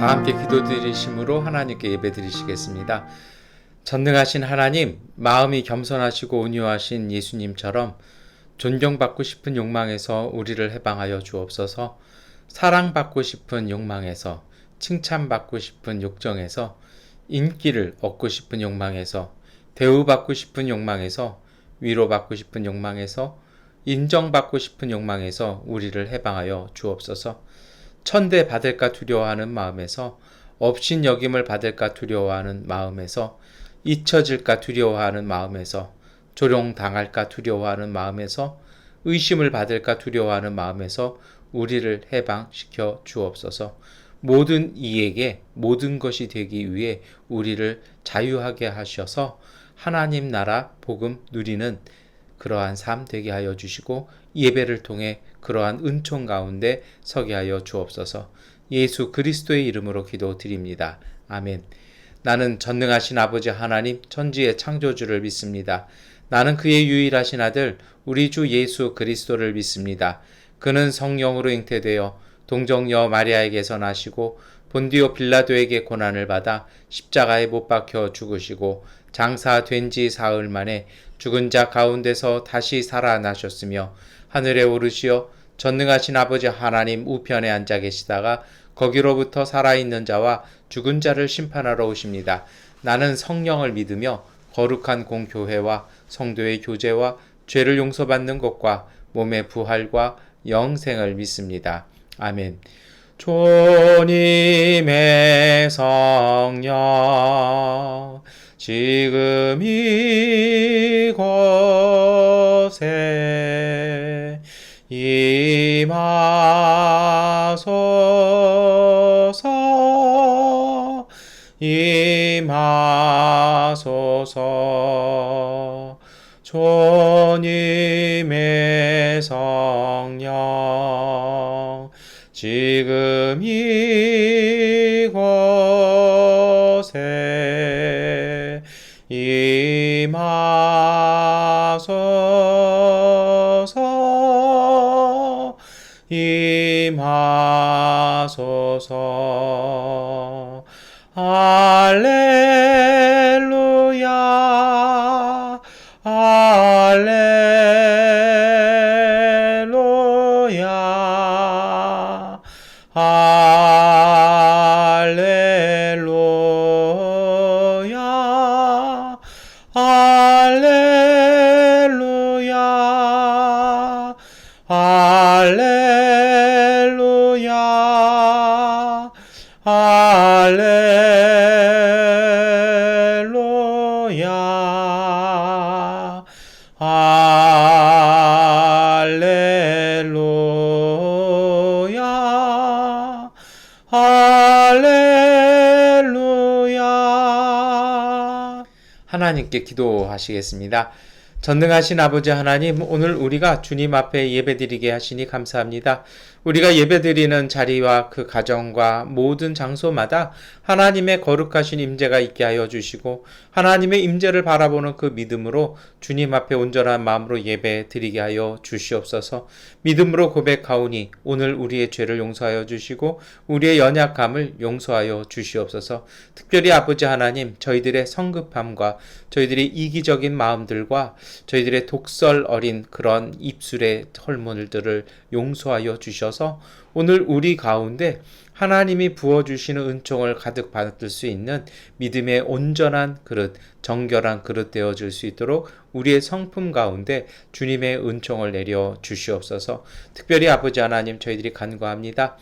다 함께 기도드리심으로 하나님께 예배드리시겠습니다. 전능하신 하나님, 마음이 겸손하시고 온유하신 예수님처럼 존경받고 싶은 욕망에서 우리를 해방하여 주옵소서. 사랑받고 싶은 욕망에서, 칭찬받고 싶은 욕정에서, 인기를 얻고 싶은 욕망에서, 대우받고 싶은 욕망에서, 위로받고 싶은 욕망에서, 인정받고 싶은 욕망에서 우리를 해방하여 주옵소서. 천대 받을까 두려워하는 마음에서, 업신여김을 받을까 두려워하는 마음에서, 잊혀질까 두려워하는 마음에서, 조롱당할까 두려워하는 마음에서, 의심을 받을까 두려워하는 마음에서 우리를 해방시켜 주옵소서. 모든 이에게 모든 것이 되기 위해 우리를 자유하게 하셔서 하나님 나라 복음 누리는 그러한 삶 되게 하여 주시고, 예배를 통해 그러한 은총 가운데 서게 하여 주옵소서. 예수 그리스도의 이름으로 기도드립니다. 아멘. 나는 전능하신 아버지 하나님 천지의 창조주를 믿습니다. 나는 그의 유일하신 아들 우리 주 예수 그리스도를 믿습니다. 그는 성령으로 잉태되어 동정녀 마리아에게서 나시고 본디오 빌라도에게 고난을 받아 십자가에 못 박혀 죽으시고 장사된 지 사흘 만에 죽은 자 가운데서 다시 살아나셨으며 하늘에 오르시어 전능하신 아버지 하나님 우편에 앉아 계시다가 거기로부터 살아있는 자와 죽은 자를 심판하러 오십니다. 나는 성령을 믿으며 거룩한 공교회와 성도의 교제와 죄를 용서받는 것과 몸의 부활과 영생을 믿습니다. 아멘. 주님의 성령 지금 이곳에 임하소서 임하소서. 주님의 성령 지금 이곳에 임하소서 임하소서. 할렐루야 할렐루야 할렐루야 할렐루야 할렐루야 할렐루야 할렐루야 할렐루야. 하나님께 기도하시겠습니다. 전능하신 아버지 하나님, 오늘 우리가 주님 앞에 예배드리게 하시니 감사합니다. 우리가 예배드리는 자리와 그 가정과 모든 장소마다 하나님의 거룩하신 임재가 있게 하여 주시고, 하나님의 임재를 바라보는 그 믿음으로 주님 앞에 온전한 마음으로 예배드리게 하여 주시옵소서. 믿음으로 고백하오니 오늘 우리의 죄를 용서하여 주시고 우리의 연약함을 용서하여 주시옵소서. 특별히 아버지 하나님, 저희들의 성급함과 저희들의 이기적인 마음들과 저희들의 독설 어린 그런 입술의 털물들을 용서하여 주셔서 오늘 우리 가운데 하나님이 부어주시는 은총을 가득 받을 수 있는 믿음의 온전한 그릇, 정결한 그릇 되어질 수 있도록 우리의 성품 가운데 주님의 은총을 내려 주시옵소서. 특별히 아버지 하나님, 저희들이 간구합니다.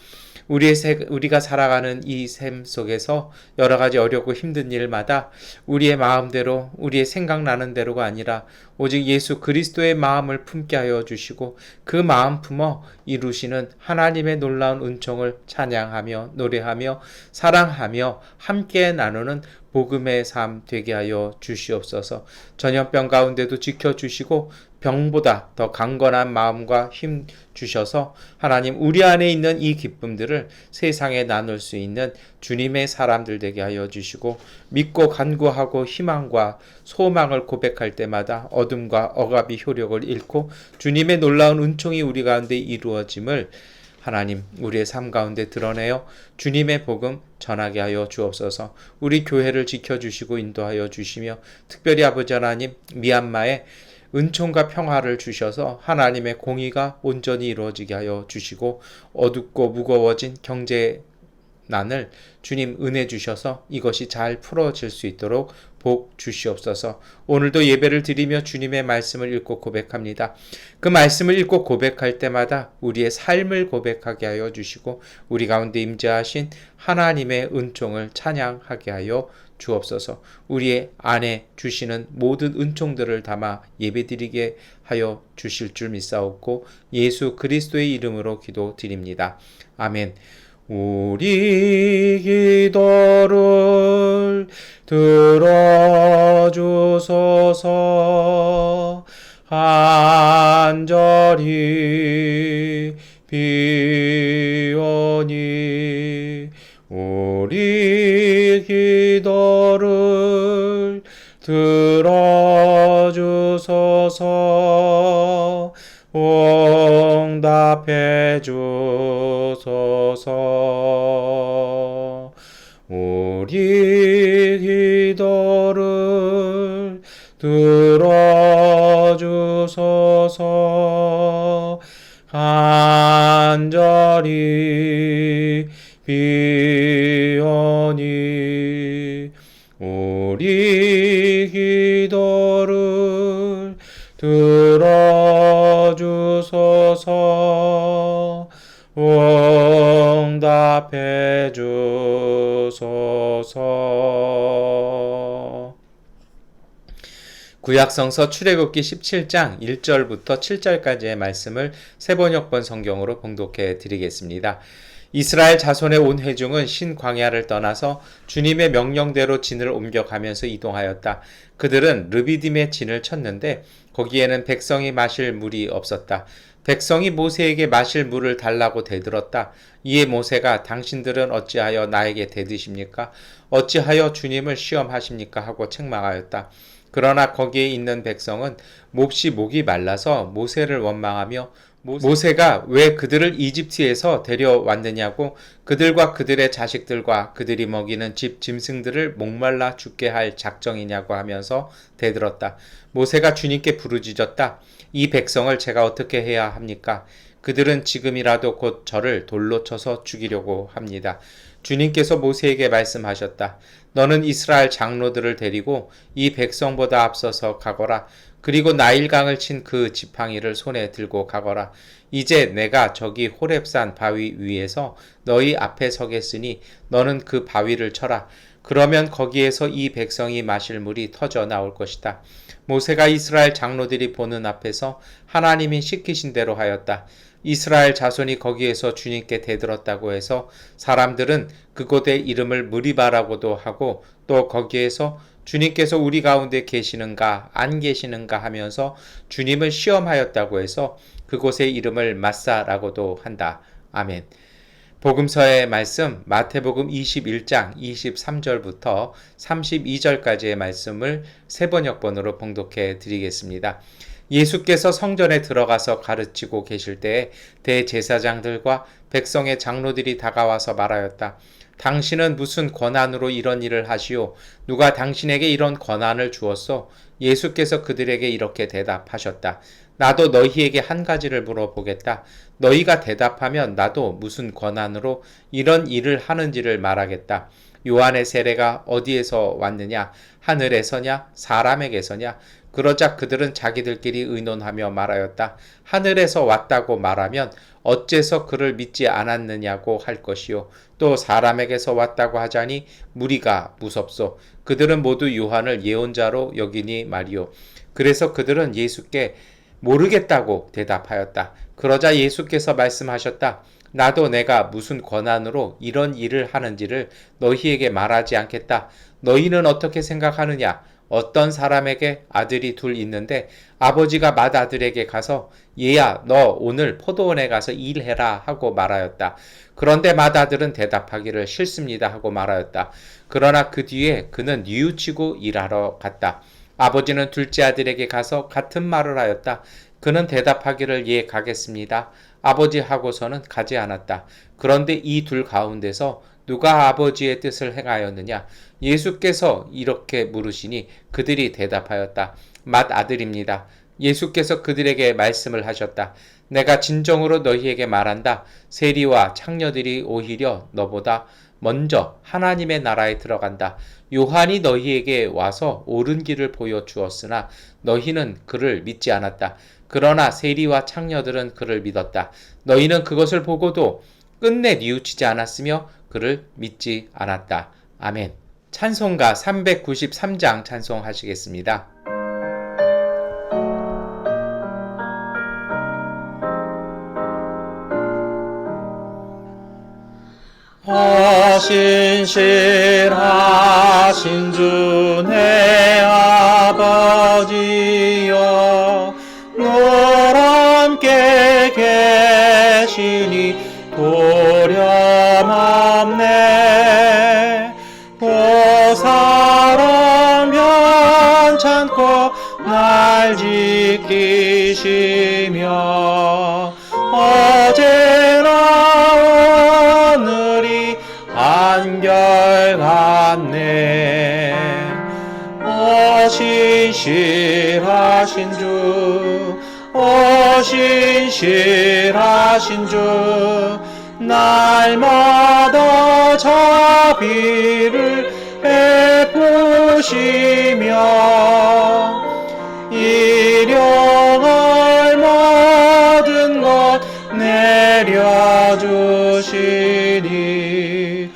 우리가 살아가는 이 삶 속에서 여러 가지 어렵고 힘든 일마다 우리의 마음대로, 우리의 생각나는 대로가 아니라 오직 예수 그리스도의 마음을 품게 하여 주시고 그 마음 품어 이루시는 하나님의 놀라운 은총을 찬양하며 노래하며 사랑하며 함께 나누는 복음의 삶 되게 하여 주시옵소서. 전염병 가운데도 지켜주시고 병보다 더 강건한 마음과 힘 주셔서 하나님, 우리 안에 있는 이 기쁨들을 세상에 나눌 수 있는 주님의 사람들 되게 하여 주시고, 믿고 간구하고 희망과 소망을 고백할 때마다 어둠과 억압이 효력을 잃고 주님의 놀라운 은총이 우리 가운데 이루어짐을 하나님, 우리의 삶 가운데 드러내어 주님의 복음 전하게 하여 주옵소서. 우리 교회를 지켜주시고 인도하여 주시며 특별히 아버지 하나님, 미얀마에 은총과 평화를 주셔서 하나님의 공의가 온전히 이루어지게 하여 주시고 어둡고 무거워진 경제난을 주님 은혜 주셔서 이것이 잘 풀어질 수 있도록 복 주시옵소서. 오늘도 예배를 드리며 주님의 말씀을 읽고 고백합니다. 그 말씀을 읽고 고백할 때마다 우리의 삶을 고백하게 하여 주시고 우리 가운데 임재하신 하나님의 은총을 찬양하게 하여 주옵소서. 우리의 안에 주시는 모든 은총들을 담아 예배드리게 하여 주실 줄 믿사옵고 예수 그리스도의 이름으로 기도드립니다. 아멘. 우리 기도를 들어주소서. 간절히 비오니 우리 기도를 들어주소서. 응답해 주소서. 우리 기도를 들어주소서. 간절히 비오니 우리 기도를 들어주소서. 응답해 주소서. 구약성서 출애굽기 17장 1절부터 7절까지의 말씀을 세번역번 성경으로 봉독해 드리겠습니다. 이스라엘 자손의 온 회중은 신광야를 떠나서 주님의 명령대로 진을 옮겨가면서 이동하였다. 그들은 르비딤의 진을 쳤는데 거기에는 백성이 마실 물이 없었다. 백성이 모세에게 마실 물을 달라고 대들었다. 이에 모세가 당신들은 어찌하여 나에게 대드십니까? 어찌하여 주님을 시험하십니까? 하고 책망하였다. 그러나 거기에 있는 백성은 몹시 목이 말라서 모세를 원망하며 모세가 왜 그들을 이집트에서 데려왔느냐고 그들과 그들의 자식들과 그들이 먹이는 집 짐승들을 목말라 죽게 할 작정이냐고 하면서 대들었다. 모세가 주님께 부르짖었다. 이 백성을 제가 어떻게 해야 합니까? 그들은 지금이라도 곧 저를 돌로 쳐서 죽이려고 합니다. 주님께서 모세에게 말씀하셨다. 너는 이스라엘 장로들을 데리고 이 백성보다 앞서서 가거라. 그리고 나일강을 친 그 지팡이를 손에 들고 가거라. 이제 내가 저기 호렙산 바위 위에서 너희 앞에 서겠으니 너는 그 바위를 쳐라. 그러면 거기에서 이 백성이 마실 물이 터져 나올 것이다. 모세가 이스라엘 장로들이 보는 앞에서 하나님이 시키신 대로 하였다. 이스라엘 자손이 거기에서 주님께 대들었다고 해서 사람들은 그곳의 이름을 무리바라고도 하고 또 거기에서 주님께서 우리 가운데 계시는가 안 계시는가 하면서 주님을 시험하였다고 해서 그곳의 이름을 마사라고도 한다. 아멘. 복음서의 말씀 마태복음 21장 23절부터 32절까지의 말씀을 세번역번으로 봉독해 드리겠습니다. 예수께서 성전에 들어가서 가르치고 계실 때에 대제사장들과 백성의 장로들이 다가와서 말하였다. 당신은 무슨 권한으로 이런 일을 하시오? 누가 당신에게 이런 권한을 주었소? 예수께서 그들에게 이렇게 대답하셨다. 나도 너희에게 한 가지를 물어보겠다. 너희가 대답하면 나도 무슨 권한으로 이런 일을 하는지를 말하겠다. 요한의 세례가 어디에서 왔느냐? 하늘에서냐? 사람에게서냐? 그러자 그들은 자기들끼리 의논하며 말하였다. 하늘에서 왔다고 말하면 어째서 그를 믿지 않았느냐고 할 것이요. 또 사람에게서 왔다고 하자니 무리가 무섭소. 그들은 모두 요한을 예언자로 여기니 말이요. 그래서 그들은 예수께 모르겠다고 대답하였다. 그러자 예수께서 말씀하셨다. 나도 내가 무슨 권한으로 이런 일을 하는지를 너희에게 말하지 않겠다. 너희는 어떻게 생각하느냐? 어떤 사람에게 아들이 둘 있는데 아버지가 맏아들에게 가서 얘야 너 오늘 포도원에 가서 일해라 하고 말하였다. 그런데 맏아들은 대답하기를 싫습니다 하고 말하였다. 그러나 그 뒤에 그는 뉘우치고 일하러 갔다. 아버지는 둘째 아들에게 가서 같은 말을 하였다. 그는 대답하기를 예 가겠습니다. 아버지하고서는 가지 않았다. 그런데 이 둘 가운데서 누가 아버지의 뜻을 행하였느냐? 예수께서 이렇게 물으시니 그들이 대답하였다. 맏아들입니다. 예수께서 그들에게 말씀을 하셨다. 내가 진정으로 너희에게 말한다. 세리와 창녀들이 오히려 너보다 먼저 하나님의 나라에 들어간다. 요한이 너희에게 와서 옳은 길을 보여주었으나 너희는 그를 믿지 않았다. 그러나 세리와 창녀들은 그를 믿었다. 너희는 그것을 보고도 끝내 뉘우치지 않았으며 그를 믿지 않았다. 아멘. 찬송가 393장 찬송하시겠습니다. 신실하신 주 내 아버지여 늘 함께 계시니 도련없네. 보살은 변찮고 날 지키시며 어제나 오늘이 한결같네. 신실하신 주, 신실하신 주, 날마다 자비를 베푸시며 일용할 모든 것 내려주시니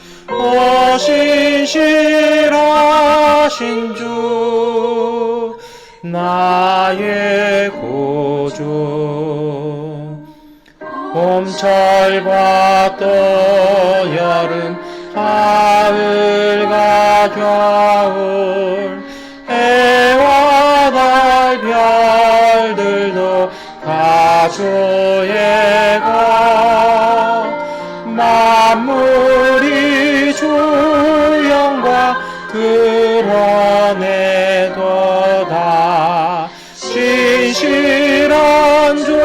신실하신 주 나의 구주. 봄철과 또 여름 가을과 겨울 해와 달 별들도 다 주의 것. 만물이 주 영광 드러내도다. 신실한 주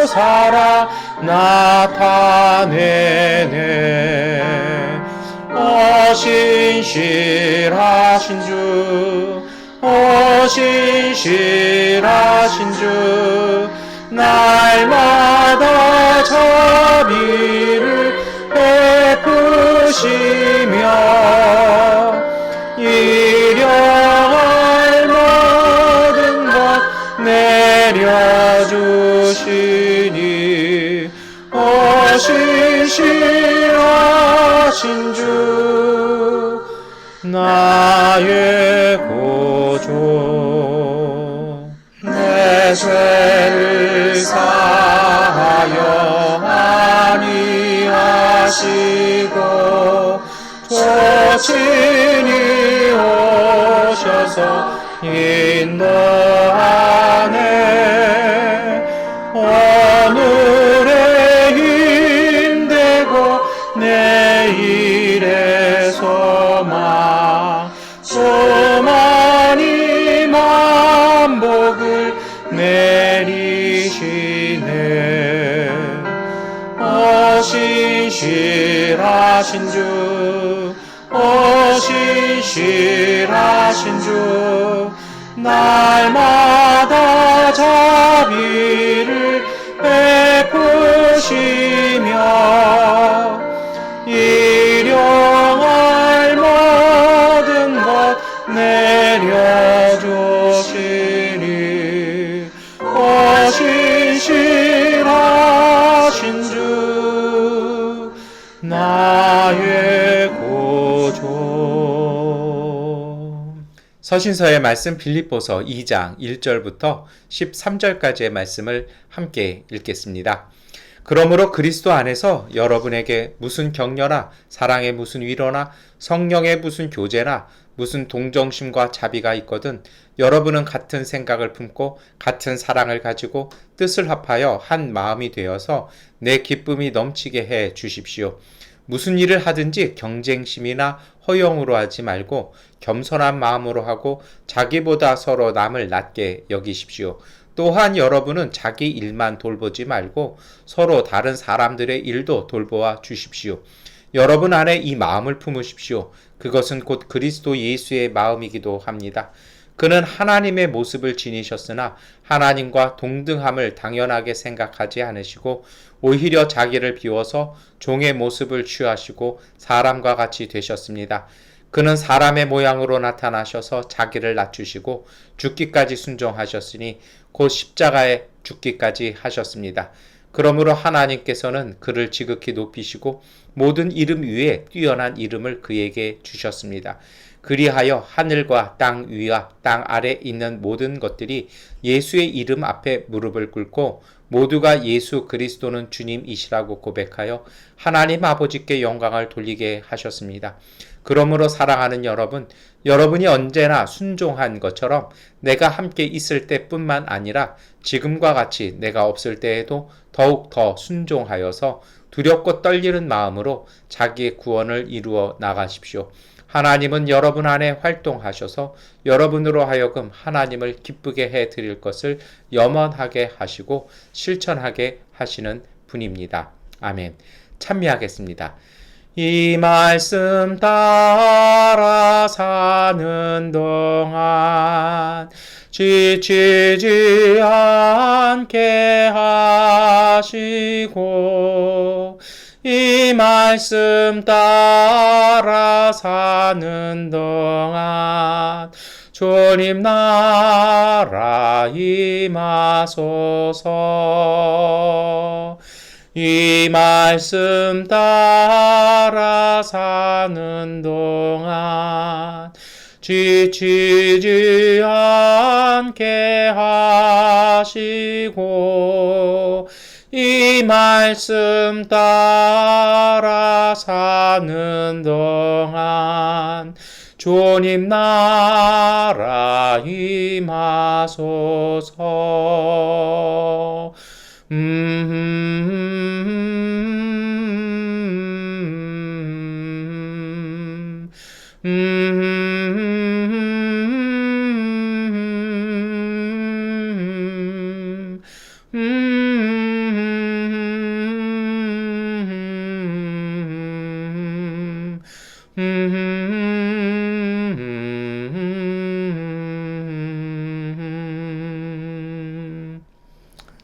살아 나타내네. 신실하신 주, 신실하신 주, 날마다 자비를 베푸시며 일용할 모든 것 내려주시니 신실하신 주 나의 구주. 내 죄를 사하여 아니하시고 조친히 오셔서 인도하네. 오늘의 힘되고 내일의 소망, 수많이 만복을 내리시네. 신실하신 주, 신실하신 주, 날마다 자비를 베푸시며 일용할 모든 것 내려주시니 신실하신 주 나의 구주. 서신서의 말씀 빌립보서 2장 1절부터 13절까지의 말씀을 함께 읽겠습니다. 그러므로 그리스도 안에서 여러분에게 무슨 격려나 사랑의 무슨 위로나 성령의 무슨 교제나 무슨 동정심과 자비가 있거든 여러분은 같은 생각을 품고 같은 사랑을 가지고 뜻을 합하여 한 마음이 되어서 내 기쁨이 넘치게 해 주십시오. 무슨 일을 하든지 경쟁심이나 허영으로 하지 말고 겸손한 마음으로 하고 자기보다 서로 남을 낮게 여기십시오. 또한 여러분은 자기 일만 돌보지 말고 서로 다른 사람들의 일도 돌보아 주십시오. 여러분 안에 이 마음을 품으십시오. 그것은 곧 그리스도 예수의 마음이기도 합니다. 그는 하나님의 모습을 지니셨으나 하나님과 동등함을 당연하게 생각하지 않으시고 오히려 자기를 비워서 종의 모습을 취하시고 사람과 같이 되셨습니다. 그는 사람의 모양으로 나타나셔서 자기를 낮추시고 죽기까지 순종하셨으니 곧 십자가에 죽기까지 하셨습니다. 그러므로 하나님께서는 그를 지극히 높이시고 모든 이름 위에 뛰어난 이름을 그에게 주셨습니다. 그리하여 하늘과 땅 위와 땅 아래 있는 모든 것들이 예수의 이름 앞에 무릎을 꿇고 모두가 예수 그리스도는 주님이시라고 고백하여 하나님 아버지께 영광을 돌리게 하셨습니다. 그러므로 사랑하는 여러분, 여러분이 언제나 순종한 것처럼 내가 함께 있을 때뿐만 아니라 지금과 같이 내가 없을 때에도 더욱 더 순종하여서 두렵고 떨리는 마음으로 자기의 구원을 이루어 나가십시오. 하나님은 여러분 안에 활동하셔서 여러분으로 하여금 하나님을 기쁘게 해 드릴 것을 염원하게 하시고 실천하게 하시는 분입니다. 아멘. 찬미하겠습니다. 이 말씀 따라 사는 동안 지치지 않게 하시고 이 말씀 따라 사는 동안 주님 나라 임하소서. 이 말씀 따라 사는 동안 지치지 않게 하시고 이 말씀 따라 사는 동안 주님 나라 임하소서.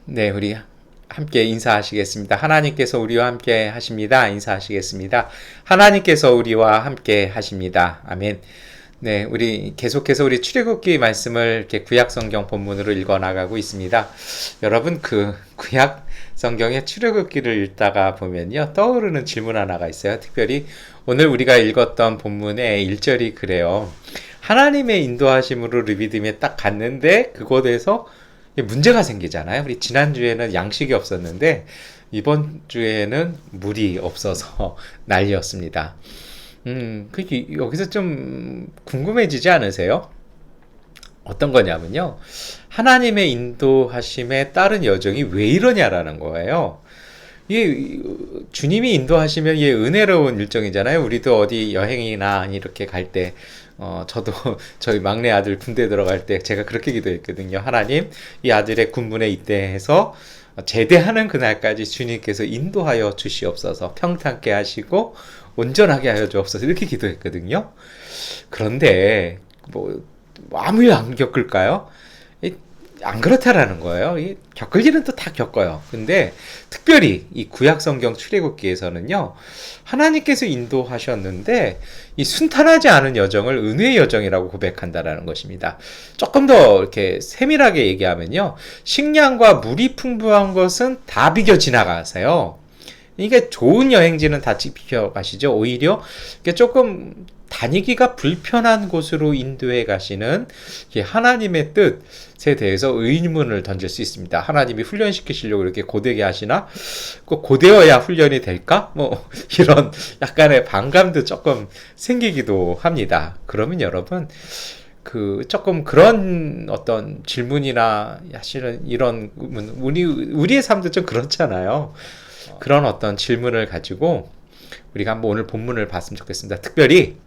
네, 우리 함께 인사하시겠습니다. 하나님께서 우리와 함께 하십니다. 인사하시겠습니다. 하나님께서 우리와 함께 하십니다. 아멘. 네, 우리 계속해서 우리 출애굽기 말씀을 이렇게 구약 성경 본문으로 읽어 나가고 있습니다. 여러분 그 구약 성경의 출애굽기를 읽다가 보면요 떠오르는 질문 하나가 있어요. 특별히 오늘 우리가 읽었던 본문의 1절이 그래요. 하나님의 인도하심으로 르비딤에 딱 갔는데 그곳에서 문제가 생기잖아요. 우리 지난주에는 양식이 없었는데 이번 주에는 물이 없어서 난리였습니다. 여기서 좀 궁금해지지 않으세요? 어떤 거냐면요. 하나님의 인도하심에 따른 여정이 왜 이러냐라는 거예요. 이게 주님이 인도하시면 이게 은혜로운 일정이잖아요. 우리도 어디 여행이나 이렇게 갈 때, 저도 저희 막내 아들 군대 들어갈 때 제가 그렇게 기도했거든요. 하나님, 이 아들의 군문에 입대해서 제대하는 그날까지 주님께서 인도하여 주시옵소서, 평탄케 하시고 온전하게 하여 주옵소서, 이렇게 기도했거든요. 그런데 아무 일 안 겪을까요? 안 그렇다라는 거예요. 겪을 일은 또 다 겪어요. 근데 특별히 이 구약 성경 출애굽기에서는요, 하나님께서 인도하셨는데 이 순탄하지 않은 여정을 은혜의 여정이라고 고백한다라는 것입니다. 조금 더 이렇게 세밀하게 얘기하면요, 식량과 물이 풍부한 것은 다 비겨 지나가세요. 이게 좋은 여행지는 다 비켜 가시죠. 오히려 이게 조금 다니기가 불편한 곳으로 인도해 가시는 하나님의 뜻에 대해서 의문을 던질 수 있습니다. 하나님이 훈련시키시려고 이렇게 고되게 하시나? 꼭 고되어야 훈련이 될까? 이런 약간의 반감도 조금 생기기도 합니다. 그러면 여러분, 조금 그런 어떤 질문이나 사실은 이런 우리의 삶도 좀 그렇잖아요. 그런 어떤 질문을 가지고 우리가 한번 오늘 본문을 봤으면 좋겠습니다. 특별히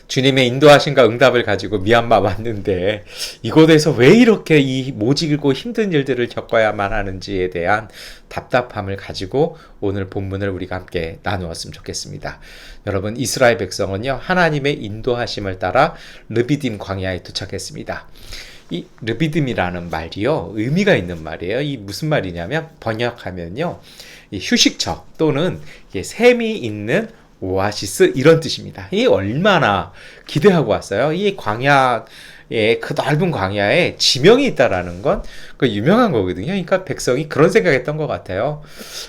주님의 인도하심과 응답을 가지고 미얀마 왔는데 이곳에서 왜 이렇게 이 모질고 힘든 일들을 겪어야만 하는지에 대한 답답함을 가지고 오늘 본문을 우리가 함께 나누었으면 좋겠습니다. 여러분, 이스라엘 백성은요, 하나님의 인도하심을 따라 르비딤 광야에 도착했습니다. 이 르비딤이라는 말이요, 의미가 있는 말이에요. 이 무슨 말이냐면 번역하면요, 이 휴식처 또는 샘이 있는 오아시스 이런 뜻입니다. 이 얼마나 기대하고 왔어요. 이 광야에, 그 넓은 광야에 지명이 있다라는 건 그 유명한 거거든요. 그러니까 백성이 그런 생각했던 것 같아요.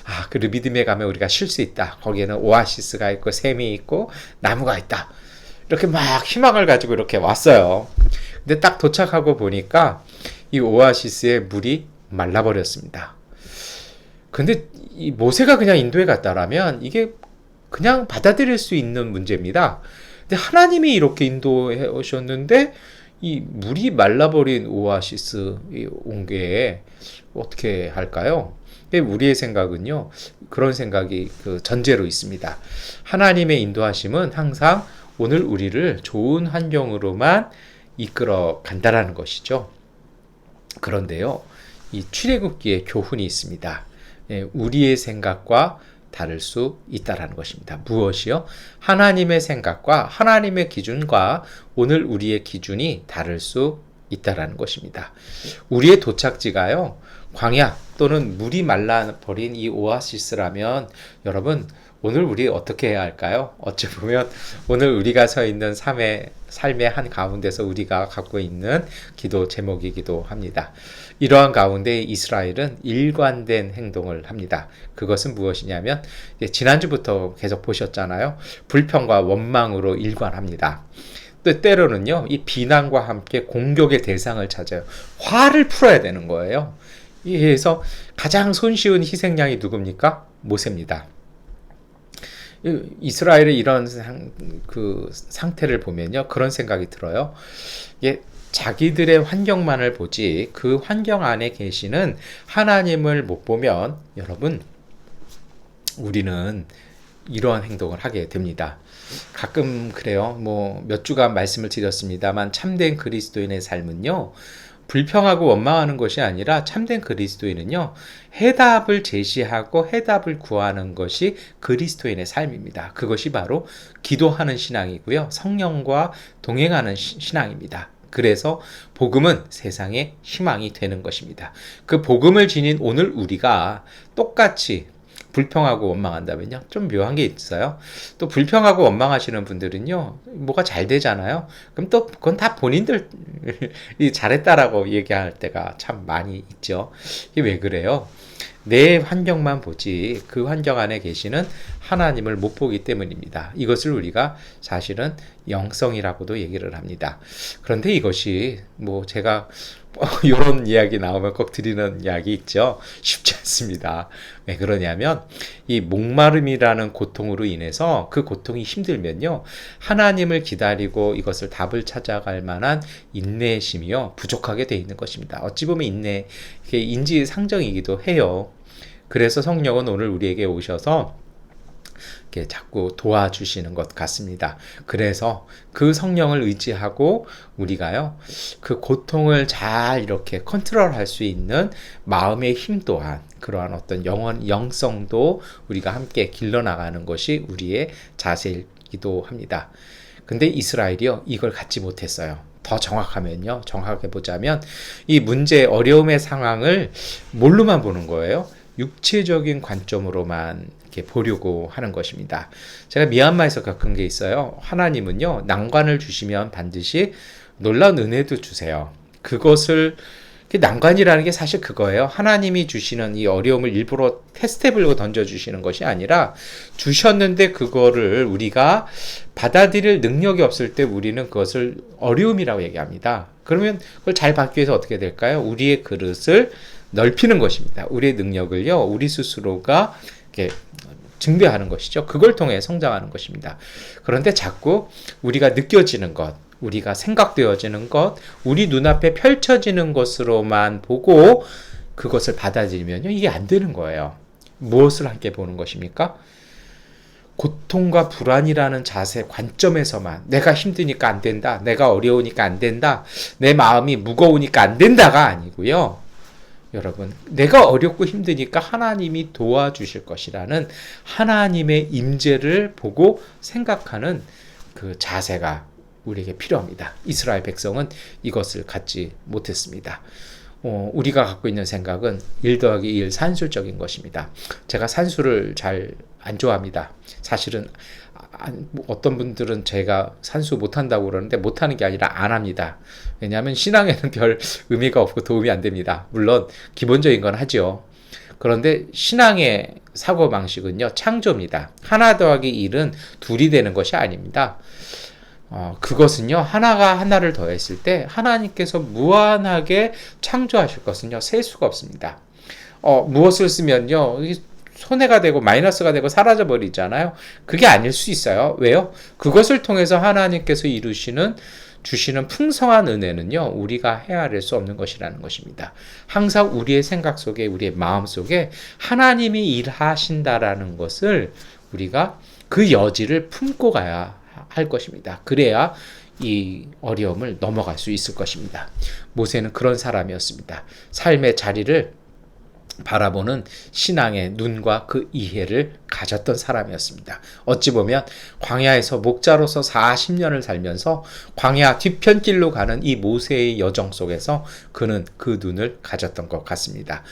아, 그 르비딤에 가면 우리가 쉴 수 있다. 거기에는 오아시스가 있고 샘이 있고 나무가 있다. 이렇게 막 희망을 가지고 이렇게 왔어요. 근데 딱 도착하고 보니까 이 오아시스의 물이 말라버렸습니다. 근데 이 모세가 그냥 인도에 갔다라면 이게 그냥 받아들일 수 있는 문제입니다. 근데 하나님이 이렇게 인도해 오셨는데 이 물이 말라버린 오아시스 온 게 어떻게 할까요? 우리의 생각은요, 그런 생각이 그 전제로 있습니다. 하나님의 인도하심은 항상 오늘 우리를 좋은 환경으로만 이끌어 간다라는 것이죠. 그런데요, 이 출애굽기에 교훈이 있습니다. 우리의 생각과 다를 수 있다라는 것입니다. 무엇이요? 하나님의 생각과 하나님의 기준과 오늘 우리의 기준이 다를 수 있다라는 것입니다. 우리의 도착지가요, 광야 또는 물이 말라버린 이 오아시스라면 여러분, 오늘 우리 어떻게 해야 할까요? 어찌 보면 오늘 우리가 서 있는 삶의 한 가운데서 우리가 갖고 있는 기도 제목이기도 합니다. 이러한 가운데 이스라엘은 일관된 행동을 합니다. 그것은 무엇이냐면 지난주부터 계속 보셨잖아요. 불평과 원망으로 일관합니다. 또 때로는요, 이 비난과 함께 공격의 대상을 찾아요. 화를 풀어야 되는 거예요. 그래서 가장 손쉬운 희생양이 누굽니까? 모세입니다. 이스라엘의 이런 상태를 보면요, 그런 생각이 들어요. 자기들의 환경만을 보지 그 환경 안에 계시는 하나님을 못 보면 여러분, 우리는 이러한 행동을 하게 됩니다. 가끔 그래요. 몇 주간 말씀을 드렸습니다만 참된 그리스도인의 삶은요, 불평하고 원망하는 것이 아니라 참된 그리스도인은요, 해답을 제시하고 해답을 구하는 것이 그리스도인의 삶입니다. 그것이 바로 기도하는 신앙이고요, 성령과 동행하는 신앙입니다. 그래서 복음은 세상의 희망이 되는 것입니다. 그 복음을 지닌 오늘 우리가 똑같이 불평하고 원망한다면요, 좀 묘한 게 있어요. 또 불평하고 원망하시는 분들은요, 뭐가 잘 되잖아요. 그럼 또 그건 다 본인들이 잘했다라고 얘기할 때가 참 많이 있죠. 이게 왜 그래요? 내 환경만 보지 그 환경 안에 계시는 하나님을 못 보기 때문입니다. 이것을 우리가 사실은 영성이라고도 얘기를 합니다. 그런데 이것이 제가 이런 이야기 나오면 꼭 드리는 이야기 있죠. 쉽지 않습니다. 왜 그러냐면 이 목마름이라는 고통으로 인해서 그 고통이 힘들면요, 하나님을 기다리고 이것을 답을 찾아갈 만한 인내심이요, 부족하게 돼 있는 것입니다. 어찌 보면 이게 인지상정이기도 해요. 그래서 성령은 오늘 우리에게 오셔서 이렇게 자꾸 도와주시는 것 같습니다. 그래서 그 성령을 의지하고 우리가요, 그 고통을 잘 이렇게 컨트롤할 수 있는 마음의 힘 또한, 그러한 어떤 영성도 우리가 함께 길러나가는 것이 우리의 자세이기도 합니다. 근데 이스라엘이요, 이걸 갖지 못했어요. 더 정확하게 보자면 이 문제, 어려움의 상황을 뭘로만 보는 거예요? 육체적인 관점으로만 이렇게 보려고 하는 것입니다. 제가 미얀마에서 겪은 게 있어요. 하나님은요, 난관을 주시면 반드시 놀라운 은혜도 주세요. 그것을, 난관이라는 게 사실 그거예요. 하나님이 주시는 이 어려움을 일부러 테스트해보려고 던져주시는 것이 아니라, 주셨는데 그거를 우리가 받아들일 능력이 없을 때 우리는 그것을 어려움이라고 얘기합니다. 그러면 그걸 잘 받기 위해서 어떻게 될까요? 우리의 그릇을 넓히는 것입니다. 우리의 능력을요, 우리 스스로가 이렇게 증대하는 것이죠. 그걸 통해 성장하는 것입니다. 그런데 자꾸 우리가 느껴지는 것, 우리가 생각되어지는 것, 우리 눈앞에 펼쳐지는 것으로만 보고 그것을 받아들이면요, 이게 안 되는 거예요. 무엇을 함께 보는 것입니까? 고통과 불안이라는 자세 관점에서만 내가 힘드니까 안 된다, 내가 어려우니까 안 된다, 내 마음이 무거우니까 안 된다가 아니고요. 여러분, 내가 어렵고 힘드니까 하나님이 도와주실 것이라는 하나님의 임재를 보고 생각하는 그 자세가 우리에게 필요합니다. 이스라엘 백성은 이것을 갖지 못했습니다. 우리가 갖고 있는 생각은 1 더하기 1 산술적인 것입니다. 제가 산수를 잘 안 좋아합니다. 사실은 어떤 분들은 제가 산수 못한다고 그러는데 못하는 게 아니라 안 합니다. 왜냐하면 신앙에는 별 의미가 없고 도움이 안 됩니다. 물론 기본적인 건 하죠. 그런데 신앙의 사고방식은요, 창조입니다. 하나 더하기 1은 둘이 되는 것이 아닙니다. 그것은요, 하나가 하나를 더했을 때 하나님께서 무한하게 창조하실 것은요, 셀 수가 없습니다. 무엇을 쓰면요, 손해가 되고 마이너스가 되고 사라져 버리잖아요. 그게 아닐 수 있어요. 왜요? 그것을 통해서 하나님께서 주시는 풍성한 은혜는요, 우리가 헤아릴 수 없는 것이라는 것입니다. 항상 우리의 생각 속에, 우리의 마음 속에 하나님이 일하신다라는 것을 우리가 그 여지를 품고 가야 할 것입니다. 그래야 이 어려움을 넘어갈 수 있을 것입니다. 모세는 그런 사람이었습니다. 삶의 자리를 바라보는 신앙의 눈과 그 이해를 가졌던 사람이었습니다. 어찌 보면 광야에서 목자로서 40년을 살면서 광야 뒤편길로 가는 이 모세의 여정 속에서 그는 그 눈을 가졌던 것 같습니다.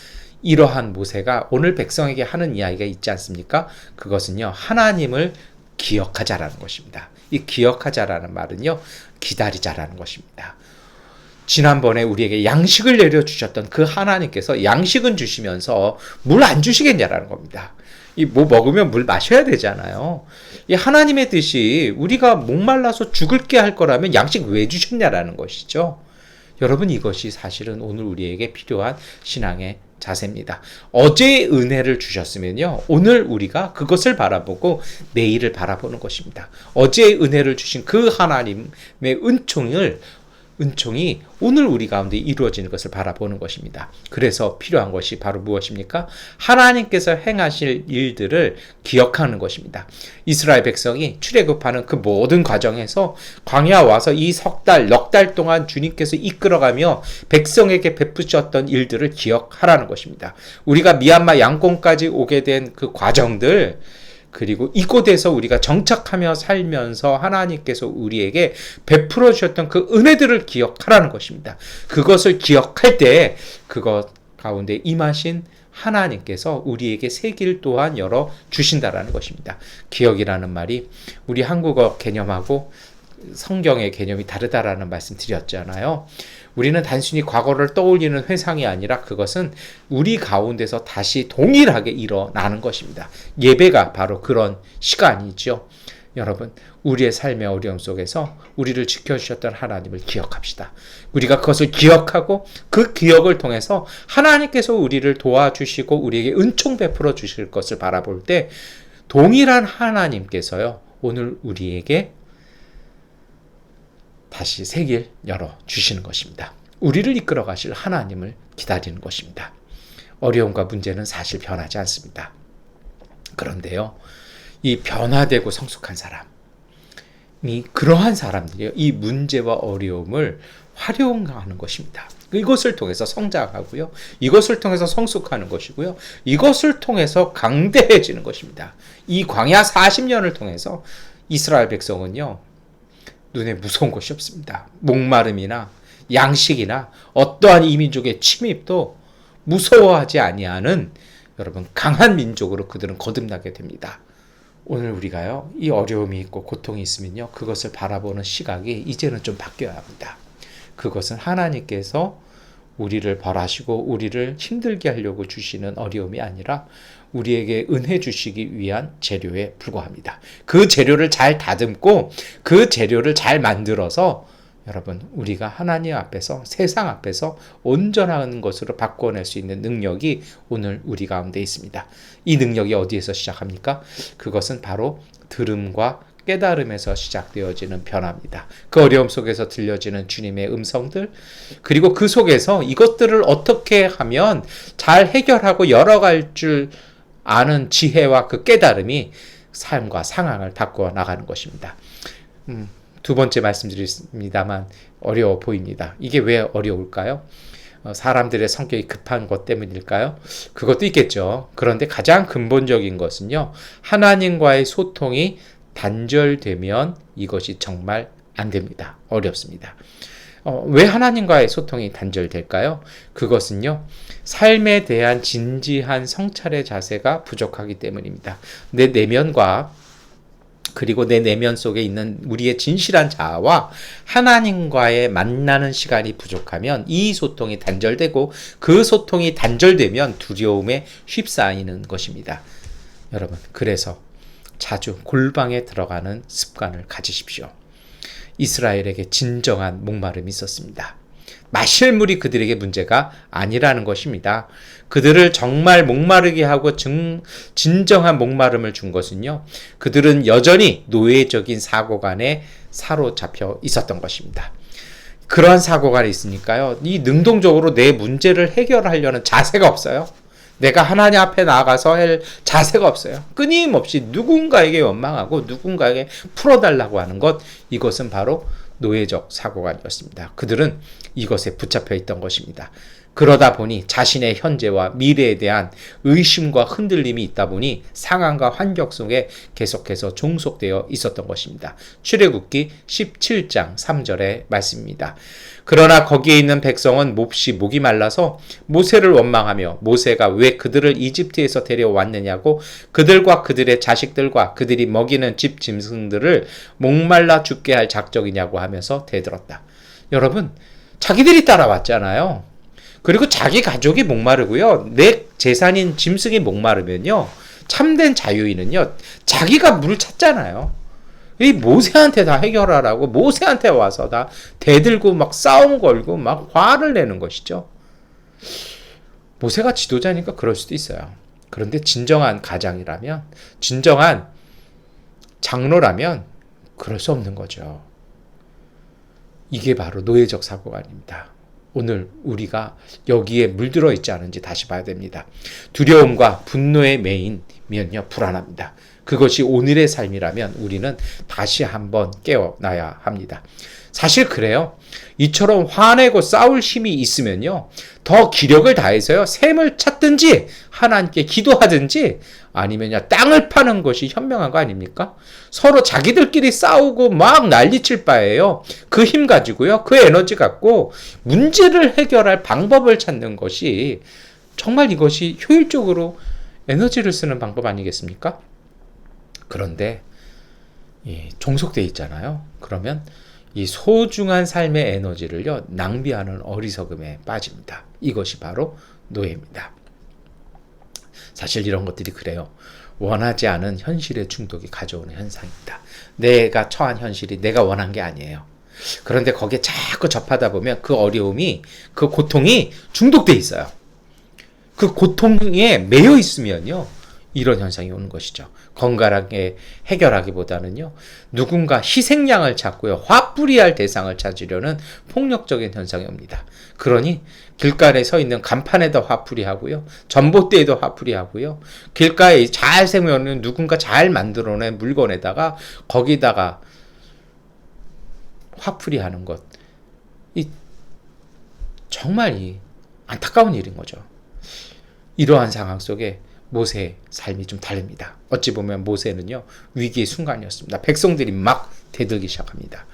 이러한 모세가 오늘 백성에게 하는 이야기가 있지 않습니까? 그것은요, 하나님을 기억하자라는 것입니다. 이 기억하자라는 말은요, 기다리자라는 것입니다. 지난번에 우리에게 양식을 내려주셨던 그 하나님께서 양식은 주시면서 물 안 주시겠냐라는 겁니다. 뭐 먹으면 물 마셔야 되잖아요. 이 하나님의 뜻이 우리가 목말라서 죽을게 할 거라면 양식 왜 주셨냐라는 것이죠. 여러분, 이것이 사실은 오늘 우리에게 필요한 신앙의 자세입니다. 어제의 은혜를 주셨으면요, 오늘 우리가 그것을 바라보고 내일을 바라보는 것입니다. 어제의 은혜를 주신 그 하나님의 은총이 오늘 우리 가운데 이루어지는 것을 바라보는 것입니다. 그래서 필요한 것이 바로 무엇입니까? 하나님께서 행하실 일들을 기억하는 것입니다. 이스라엘 백성이 출애굽하는 그 모든 과정에서 광야 와서 이 넉 달 동안 주님께서 이끌어가며 백성에게 베푸셨던 일들을 기억하라는 것입니다. 우리가 미얀마 양곤까지 오게 된 그 과정들, 그리고 이곳에서 우리가 정착하며 살면서 하나님께서 우리에게 베풀어 주셨던 그 은혜들을 기억하라는 것입니다. 그것을 기억할 때 그것 가운데 임하신 하나님께서 우리에게 새 길 또한 열어 주신다라는 것입니다. 기억이라는 말이 우리 한국어 개념하고 성경의 개념이 다르다라는 말씀 드렸잖아요. 우리는 단순히 과거를 떠올리는 회상이 아니라 그것은 우리 가운데서 다시 동일하게 일어나는 것입니다. 예배가 바로 그런 시간이죠. 여러분, 우리의 삶의 어려움 속에서 우리를 지켜주셨던 하나님을 기억합시다. 우리가 그것을 기억하고 그 기억을 통해서 하나님께서 우리를 도와주시고 우리에게 은총 베풀어 주실 것을 바라볼 때 동일한 하나님께서요, 오늘 우리에게 다시 새 길 열어주시는 것입니다. 우리를 이끌어 가실 하나님을 기다리는 것입니다. 어려움과 문제는 사실 변하지 않습니다. 그런데요, 이 변화되고 성숙한 사람이 그러한 사람들이요, 이 문제와 어려움을 활용하는 것입니다. 이것을 통해서 성장하고요, 이것을 통해서 성숙하는 것이고요, 이것을 통해서 강대해지는 것입니다. 이 광야 40년을 통해서 이스라엘 백성은요, 눈에 무서운 것이 없습니다. 목마름이나 양식이나 어떠한 이민족의 침입도 무서워하지 아니하는 여러분 강한 민족으로 그들은 거듭나게 됩니다. 오늘 우리가요, 이 어려움이 있고 고통이 있으면요, 그것을 바라보는 시각이 이제는 좀 바뀌어야 합니다. 그것은 하나님께서 우리를 벌하시고 우리를 힘들게 하려고 주시는 어려움이 아니라 우리에게 은혜 주시기 위한 재료에 불과합니다. 그 재료를 잘 다듬고 그 재료를 잘 만들어서 여러분, 우리가 하나님 앞에서, 세상 앞에서 온전한 것으로 바꿔낼 수 있는 능력이 오늘 우리 가운데 있습니다. 이 능력이 어디에서 시작합니까? 그것은 바로 들음과 깨달음에서 시작되어지는 변화입니다. 그 어려움 속에서 들려지는 주님의 음성들, 그리고 그 속에서 이것들을 어떻게 하면 잘 해결하고 열어갈 줄 아는 지혜와 그 깨달음이 삶과 상황을 바꿔 나가는 것입니다. 두 번째 말씀드렸습니다만 어려워 보입니다. 이게 왜 어려울까요? 사람들의 성격이 급한 것 때문일까요? 그것도 있겠죠. 그런데 가장 근본적인 것은요, 하나님과의 소통이 단절되면 이것이 정말 안 됩니다. 어렵습니다. 왜 하나님과의 소통이 단절될까요? 그것은요, 삶에 대한 진지한 성찰의 자세가 부족하기 때문입니다. 내 내면과 그리고 내 내면 속에 있는 우리의 진실한 자아와 하나님과의 만나는 시간이 부족하면 이 소통이 단절되고, 그 소통이 단절되면 두려움에 휩싸이는 것입니다. 여러분, 그래서 자주 골방에 들어가는 습관을 가지십시오. 이스라엘에게 진정한 목마름이 있었습니다. 마실 물이 그들에게 문제가 아니라는 것입니다. 그들을 정말 목마르게 하고 진정한 목마름을 준 것은요, 그들은 여전히 노예적인 사고관에 사로잡혀 있었던 것입니다. 그러한 사고관이 있으니까요, 이 능동적으로 내 문제를 해결하려는 자세가 없어요. 내가 하나님 앞에 나아가서 할 자세가 없어요. 끊임없이 누군가에게 원망하고 누군가에게 풀어달라고 하는 것, 이것은 바로 노예적 사고관이었습니다. 그들은 이것에 붙잡혀 있던 것입니다. 그러다 보니 자신의 현재와 미래에 대한 의심과 흔들림이 있다 보니 상황과 환경 속에 계속해서 종속되어 있었던 것입니다. 출애굽기 17장 3절의 말씀입니다. 그러나 거기에 있는 백성은 몹시 목이 말라서 모세를 원망하며, 모세가 왜 그들을 이집트에서 데려왔느냐고 그들과 그들의 자식들과 그들이 먹이는 집 짐승들을 목말라 죽게 할 작정이냐고 하면서 대들었다. 여러분, 자기들이 따라왔잖아요. 그리고 자기 가족이 목마르고요, 내 재산인 짐승이 목마르면요, 참된 자유인은요, 자기가 물을 찾잖아요. 이 모세한테 다 해결하라고 모세한테 와서 다 대들고 막 싸움 걸고 막 화를 내는 것이죠. 모세가 지도자니까 그럴 수도 있어요. 그런데 진정한 가장이라면, 진정한 장로라면 그럴 수 없는 거죠. 이게 바로 노예적 사고관입니다. 오늘 우리가 여기에 물들어 있지 않은지 다시 봐야 됩니다. 두려움과 분노에 매이면요, 불안합니다. 그것이 오늘의 삶이라면 우리는 다시 한번 깨어나야 합니다. 사실 그래요. 이처럼 화내고 싸울 힘이 있으면요, 더 기력을 다해서요, 샘을 찾든지 하나님께 기도하든지 아니면 땅을 파는 것이 현명한 거 아닙니까? 서로 자기들끼리 싸우고 막 난리칠 바에요, 그 힘 가지고요, 그 에너지 갖고 문제를 해결할 방법을 찾는 것이 정말 이것이 효율적으로 에너지를 쓰는 방법 아니겠습니까? 그런데 종속되어 있잖아요. 그러면 이 소중한 삶의 에너지를요, 낭비하는 어리석음에 빠집니다. 이것이 바로 노예입니다. 사실 이런 것들이 그래요. 원하지 않은 현실의 중독이 가져오는 현상입니다. 내가 처한 현실이 내가 원한 게 아니에요. 그런데 거기에 자꾸 접하다 보면 그 어려움이, 그 고통이 중독돼 있어요. 그 고통에 매여 있으면요, 이런 현상이 오는 것이죠. 건강하게 해결하기보다는요, 누군가 희생양을 찾고요, 화풀이할 대상을 찾으려는 폭력적인 현상이 옵니다. 그러니 길가에 서 있는 간판에다 화풀이하고요, 전봇대에도 화풀이하고요, 길가에 잘 세우는 누군가 잘 만들어낸 물건에다가 거기다가 화풀이하는 것, 정말 안타까운 일인 거죠. 이러한 상황 속에 모세의 삶이 좀 다릅니다. 어찌 보면 모세는요, 위기의 순간이었습니다. 백성들이 막 대들기 시작합니다.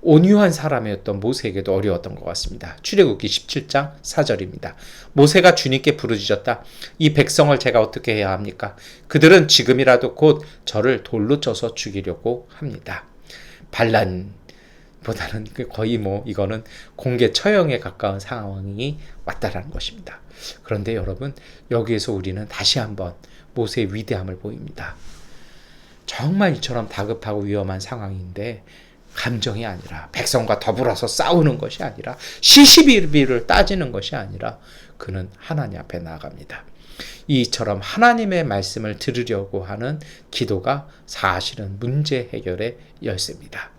온유한 사람이었던 모세에게도 어려웠던 것 같습니다. 출애굽기 17장 4절입니다. 모세가 주님께 부르짖었다. 이 백성을 제가 어떻게 해야 합니까? 그들은 지금이라도 곧 저를 돌로 쳐서 죽이려고 합니다. 반란보다는 거의 이거는 공개 처형에 가까운 상황이 왔다라는 것입니다. 그런데 여러분, 여기에서 우리는 다시 한번 모세의 위대함을 보입니다. 정말 이처럼 다급하고 위험한 상황인데 감정이 아니라, 백성과 더불어서 싸우는 것이 아니라, 시시비비를 따지는 것이 아니라 그는 하나님 앞에 나아갑니다. 이처럼 하나님의 말씀을 들으려고 하는 기도가 사실은 문제 해결의 열쇠입니다.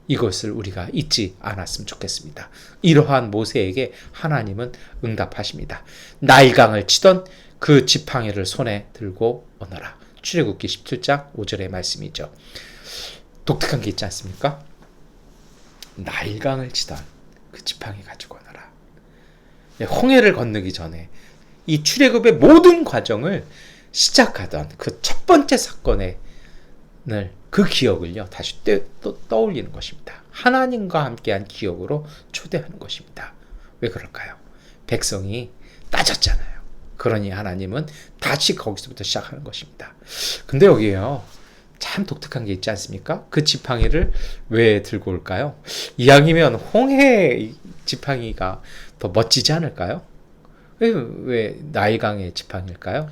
이것을 우리가 잊지 않았으면 좋겠습니다. 이러한 모세에게 하나님은 응답하십니다. 나일강을 치던 그 지팡이를 손에 들고 오너라. 출애굽기 17장 5절의 말씀이죠. 독특한 게 있지 않습니까? 나일강을 치던 그 지팡이 가지고 오너라. 홍해를 건너기 전에 이 출애굽의 모든 과정을 시작하던 그 첫 번째 사건의 그 기억을요 다시 또 떠올리는 것입니다. 하나님과 함께한 기억으로 초대하는 것입니다. 왜 그럴까요? 백성이 따졌잖아요. 그러니 하나님은 다시 거기서부터 시작하는 것입니다. 근데 여기에요 참 독특한 게 있지 않습니까? 그 지팡이를 왜 들고 올까요? 이왕이면 홍해 지팡이가 더 멋지지 않을까요? 왜 나일강의 지팡이일까요?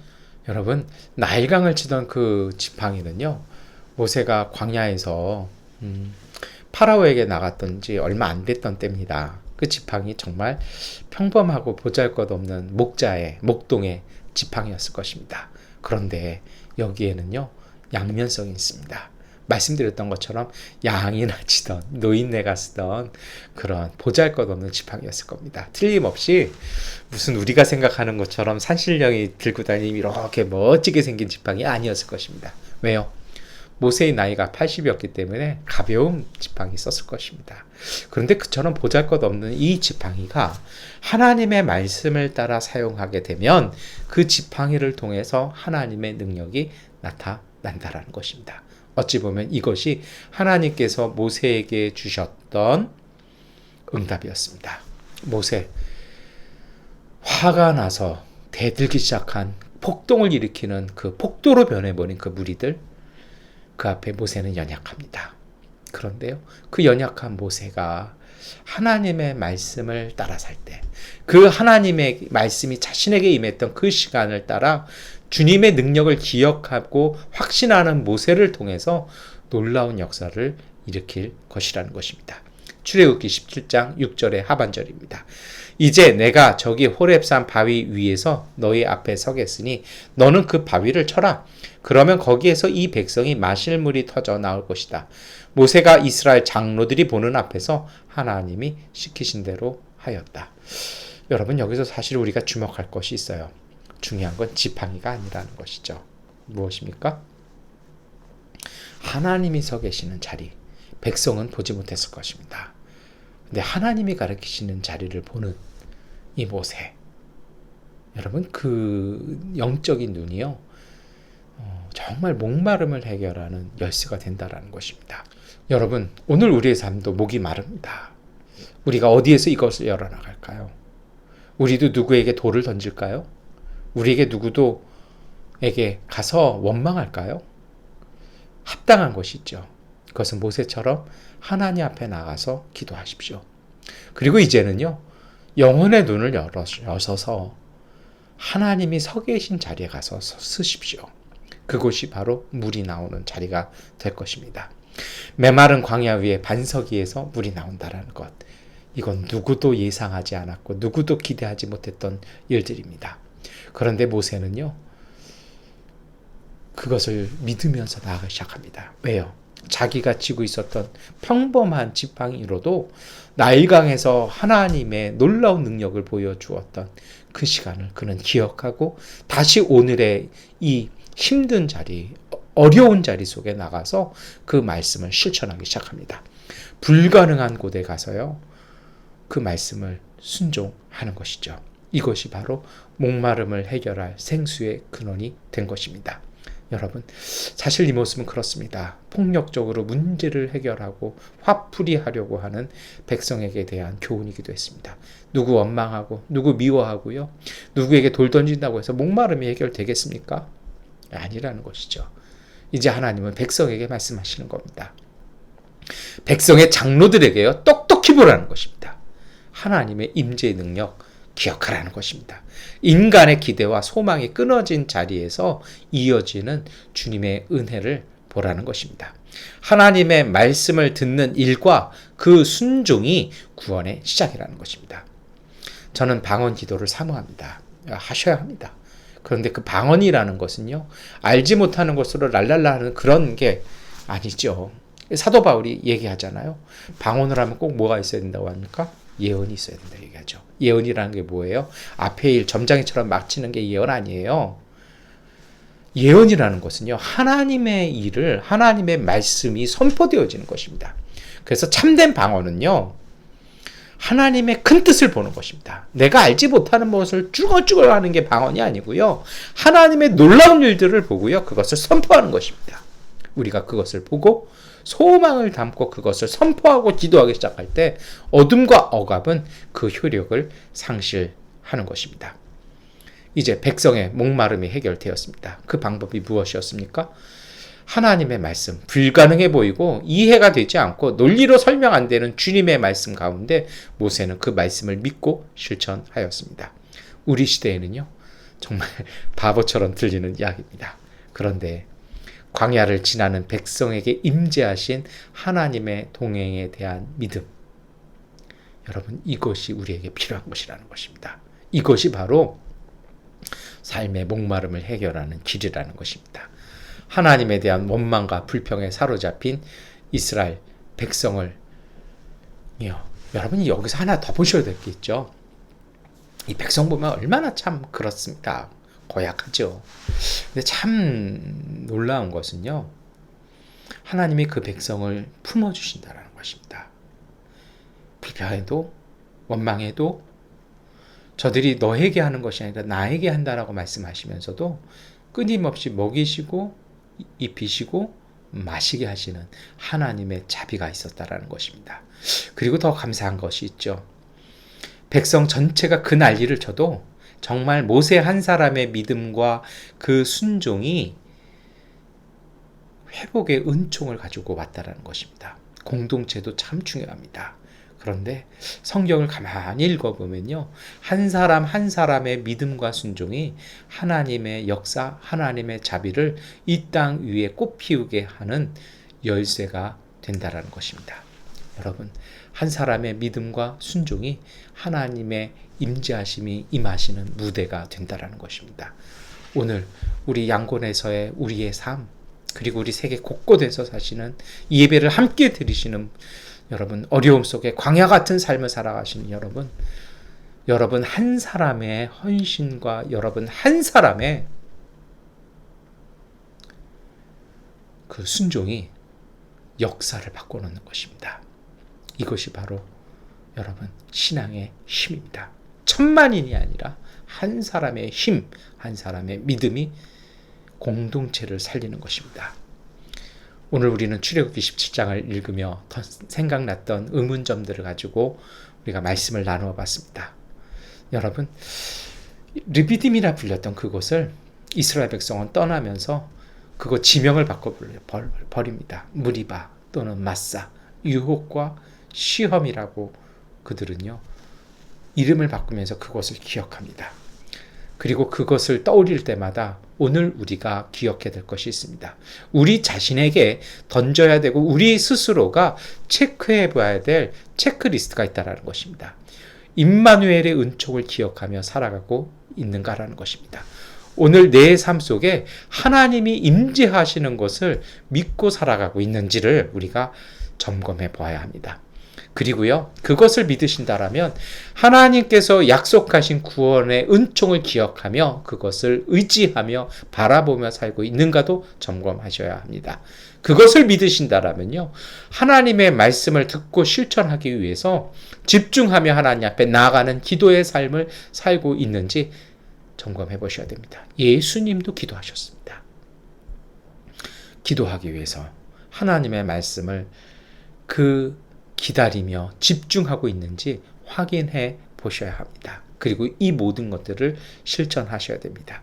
여러분, 나일강을 치던 그 지팡이는요, 모세가 광야에서 파라오에게 나갔던 지 얼마 안 됐던 때입니다. 그 지팡이 정말 평범하고 보잘것없는 목동의 지팡이였을 것입니다. 그런데 여기에는요, 양면성이 있습니다. 말씀드렸던 것처럼 양이나 치던 노인네가 쓰던 그런 보잘것없는 지팡이였을 겁니다. 틀림없이 무슨 우리가 생각하는 것처럼 산신령이 들고 다니는 이렇게 멋지게 생긴 지팡이 아니었을 것입니다. 왜요? 모세의 나이가 80이었기 때문에 가벼운 지팡이 썼을 것입니다. 그런데 그처럼 보잘것없는 이 지팡이가 하나님의 말씀을 따라 사용하게 되면 그 지팡이를 통해서 하나님의 능력이 나타난다라는 것입니다. 어찌 보면 이것이 하나님께서 모세에게 주셨던 응답이었습니다. 모세, 화가 나서 대들기 시작한 폭동을 일으키는 그 폭도로 변해버린 그 무리들, 그 앞에 모세는 연약합니다. 그런데요, 그 연약한 모세가 하나님의 말씀을 따라 살 때, 그 하나님의 말씀이 자신에게 임했던 그 시간을 따라 주님의 능력을 기억하고 확신하는 모세를 통해서 놀라운 역사를 일으킬 것이라는 것입니다. 출애굽기 17장 6절의 하반절입니다. 이제 내가 저기 호렙산 바위 위에서 너희 앞에 서겠으니 너는 그 바위를 쳐라. 그러면 거기에서 이 백성이 마실 물이 터져 나올 것이다. 모세가 이스라엘 장로들이 보는 앞에서 하나님이 시키신 대로 하였다. 여러분, 여기서 사실 우리가 주목할 것이 있어요. 중요한 건 지팡이가 아니라는 것이죠. 무엇입니까? 하나님이 서 계시는 자리, 백성은 보지 못했을 것입니다. 근데 하나님이 가르치시는 자리를 보는 이 모세, 여러분, 그 영적인 눈이요, 정말 목마름을 해결하는 열쇠가 된다라는 것입니다. 여러분, 오늘 우리의 삶도 목이 마릅니다. 우리가 어디에서 이것을 열어나갈까요? 우리도 누구에게 돌을 던질까요? 우리에게 누구도에게 가서 원망할까요? 합당한 것이죠. 그것은 모세처럼 하나님 앞에 나가서 기도하십시오. 그리고 이제는요, 영혼의 눈을 여셔서 하나님이 서 계신 자리에 가서 쓰십시오. 그곳이 바로 물이 나오는 자리가 될 것입니다. 메마른 광야 위에 반석위에서 물이 나온다는 것. 이건 누구도 예상하지 않았고 누구도 기대하지 못했던 일들입니다. 그런데 모세는요, 그것을 믿으면서 나아가기 시작합니다. 왜요? 자기가 쥐고 있었던 평범한 지팡이로도 나일강에서 하나님의 놀라운 능력을 보여주었던 그 시간을 그는 기억하고 다시 오늘의 이 힘든 자리, 어려운 자리 속에 나가서 그 말씀을 실천하기 시작합니다. 불가능한 곳에 가서요, 그 말씀을 순종하는 것이죠. 이것이 바로 목마름을 해결할 생수의 근원이 된 것입니다. 여러분, 사실 이 모습은 그렇습니다. 폭력적으로 문제를 해결하고 화풀이 하려고 하는 백성에게 대한 교훈이기도 했습니다. 누구 원망하고 누구 미워하고요, 누구에게 돌 던진다고 해서 목마름이 해결되겠습니까? 아니라는 것이죠. 이제 하나님은 백성에게 말씀하시는 겁니다. 백성의 장로들에게요, 똑똑히 보라는 것입니다. 하나님의 임재의 능력 기억하라는 것입니다. 인간의 기대와 소망이 끊어진 자리에서 이어지는 주님의 은혜를 보라는 것입니다. 하나님의 말씀을 듣는 일과 그 순종이 구원의 시작이라는 것입니다. 저는 방언 기도를 사모합니다. 하셔야 합니다. 그런데 그 방언이라는 것은요, 알지 못하는 것으로 랄랄라 하는 그런 게 아니죠. 사도 바울이 얘기하잖아요. 방언을 하면 꼭 뭐가 있어야 된다고 합니까? 예언이 있어야 된다 얘기하죠. 예언이라는 게 뭐예요? 앞에 일 점장이처럼 막 치는 게 예언 아니에요. 예언이라는 것은요, 하나님의 일을, 하나님의 말씀이 선포되어지는 것입니다. 그래서 참된 방언은요, 하나님의 큰 뜻을 보는 것입니다. 내가 알지 못하는 것을 쭈글쭈글 하는 게 방언이 아니고요, 하나님의 놀라운 일들을 보고요, 그것을 선포하는 것입니다. 우리가 그것을 보고 소망을 담고 그것을 선포하고 기도하기 시작할 때 어둠과 억압은 그 효력을 상실하는 것입니다. 이제 백성의 목마름이 해결되었습니다. 그 방법이 무엇이었습니까? 하나님의 말씀, 불가능해 보이고 이해가 되지 않고 논리로 설명 안 되는 주님의 말씀 가운데 모세는 그 말씀을 믿고 실천하였습니다. 우리 시대에는요, 정말 바보처럼 들리는 이야기입니다. 그런데 광야를 지나는 백성에게 임재하신 하나님의 동행에 대한 믿음, 여러분, 이것이 우리에게 필요한 것이라는 것입니다. 이것이 바로 삶의 목마름을 해결하는 길이라는 것입니다. 하나님에 대한 원망과 불평에 사로잡힌 이스라엘 백성을 여러분이 여기서 하나 더 보셔야 될 게 있죠. 이 백성 보면 얼마나 참 그렇습니다. 고약하죠. 근데 참 놀라운 것은요, 하나님이 그 백성을 품어주신다는 것입니다. 불평해도 원망해도 저들이 너에게 하는 것이 아니라 나에게 한다라고 말씀하시면서도 끊임없이 먹이시고 입히시고 마시게 하시는 하나님의 자비가 있었다라는 것입니다. 그리고 더 감사한 것이 있죠. 백성 전체가 그 난리를 쳐도 정말 모세 한 사람의 믿음과 그 순종이 회복의 은총을 가지고 왔다라는 것입니다. 공동체도 참 중요합니다. 그런데 성경을 가만히 읽어보면요, 한 사람 한 사람의 믿음과 순종이 하나님의 역사, 하나님의 자비를 이 땅 위에 꽃피우게 하는 열쇠가 된다라는 것입니다. 여러분, 한 사람의 믿음과 순종이 하나님의 임재하심이 임하시는 무대가 된다라는 것입니다. 오늘 우리 양곤에서의 우리의 삶, 그리고 우리 세계 곳곳에서 사시는 이 예배를 함께 드리시는 여러분, 어려움 속에 광야 같은 삶을 살아가시는 여러분 한 사람의 헌신과 여러분 한 사람의 그 순종이 역사를 바꿔놓는 것입니다. 이것이 바로 여러분 신앙의 힘입니다. 천만인이 아니라 한 사람의 힘, 한 사람의 믿음이 공동체를 살리는 것입니다. 오늘 우리는 출애굽기 17장을 읽으며 생각났던 의문점들을 가지고 우리가 말씀을 나누어 봤습니다. 여러분, 르비딤이라 불렸던 그곳을 이스라엘 백성은 떠나면서 그곳 지명을 바꿔버립니다. 무리바 또는 마사, 유혹과 시험이라고 그들은요, 이름을 바꾸면서 그것을 기억합니다. 그리고 그것을 떠올릴 때마다 오늘 우리가 기억해야 될 것이 있습니다. 우리 자신에게 던져야 되고 우리 스스로가 체크해 봐야 될 체크리스트가 있다는 것입니다. 임마누엘의 은총을 기억하며 살아가고 있는가라는 것입니다. 오늘 내 삶 속에 하나님이 임재하시는 것을 믿고 살아가고 있는지를 우리가 점검해 보아야 합니다. 그리고요, 그것을 믿으신다라면 하나님께서 약속하신 구원의 은총을 기억하며 그것을 의지하며 바라보며 살고 있는가도 점검하셔야 합니다. 그것을 믿으신다라면요, 하나님의 말씀을 듣고 실천하기 위해서 집중하며 하나님 앞에 나아가는 기도의 삶을 살고 있는지 점검해 보셔야 됩니다. 예수님도 기도하셨습니다. 기도하기 위해서 하나님의 말씀을 기다리며 집중하고 있는지 확인해 보셔야 합니다. 그리고 이 모든 것들을 실천하셔야 됩니다.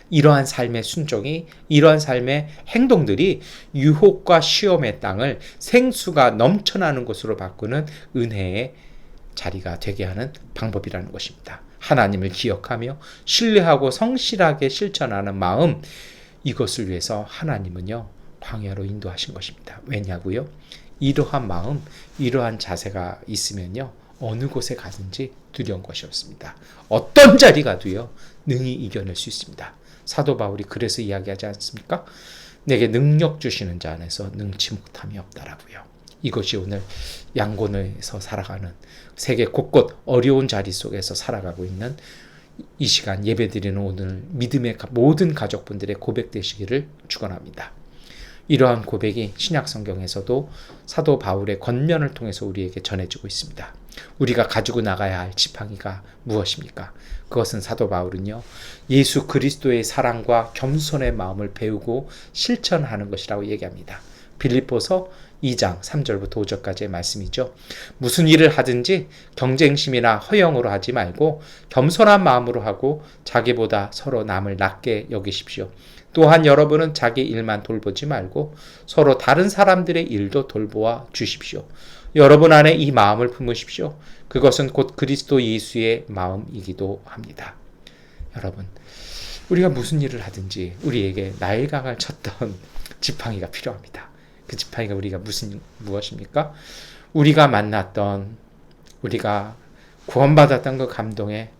이러한 삶의 순종이, 이러한 삶의 행동들이 유혹과 시험의 땅을 생수가 넘쳐나는 곳으로 바꾸는 은혜의 자리가 되게 하는 방법이라는 것입니다. 하나님을 기억하며 신뢰하고 성실하게 실천하는 마음, 이것을 위해서 하나님은요, 광야로 인도하신 것입니다. 왜냐고요? 이러한 마음, 이러한 자세가 있으면요, 어느 곳에 가든지 두려운 것이 없습니다. 어떤 자리 가도요, 능히 이겨낼 수 있습니다. 사도 바울이 그래서 이야기하지 않습니까? 내게 능력 주시는 자 안에서 능치 못함이 없다라고요. 이것이 오늘 양곤에서 살아가는 세계 곳곳 어려운 자리 속에서 살아가고 있는 이 시간 예배드리는 오늘 믿음의 모든 가족분들의 고백 되시기를 축원합니다. 이러한 고백이 신약 성경에서도 사도 바울의 권면을 통해서 우리에게 전해지고 있습니다. 우리가 가지고 나가야 할 지팡이가 무엇입니까? 그것은 사도 바울은요, 예수 그리스도의 사랑과 겸손의 마음을 배우고 실천하는 것이라고 얘기합니다. 빌립보서 2장 3절부터 5절까지의 말씀이죠. 무슨 일을 하든지 경쟁심이나 허영으로 하지 말고 겸손한 마음으로 하고 자기보다 서로 남을 낮게 여기십시오. 또한 여러분은 자기 일만 돌보지 말고 서로 다른 사람들의 일도 돌보아 주십시오. 여러분 안에 이 마음을 품으십시오. 그것은 곧 그리스도 예수의 마음이기도 합니다. 여러분, 우리가 무슨 일을 하든지 우리에게 나일강을 쳤던 지팡이가 필요합니다. 그 지팡이가 우리가 무엇입니까? 우리가 만났던, 우리가 구원받았던 그 감동에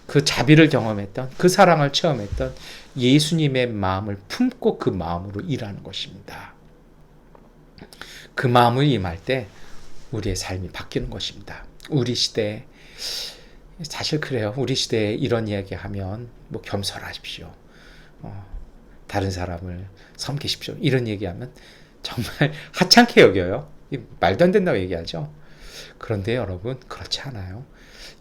그 자비를 경험했던, 그 사랑을 체험했던 예수님의 마음을 품고 그 마음으로 일하는 것입니다. 그 마음을 임할 때 우리의 삶이 바뀌는 것입니다. 우리 시대에, 사실 그래요. 우리 시대에 이런 이야기하면 뭐 겸손하십시오. 다른 사람을 섬기십시오. 이런 얘기하면 정말 하찮게 여겨요. 말도 안 된다고 얘기하죠. 그런데 여러분, 그렇지 않아요.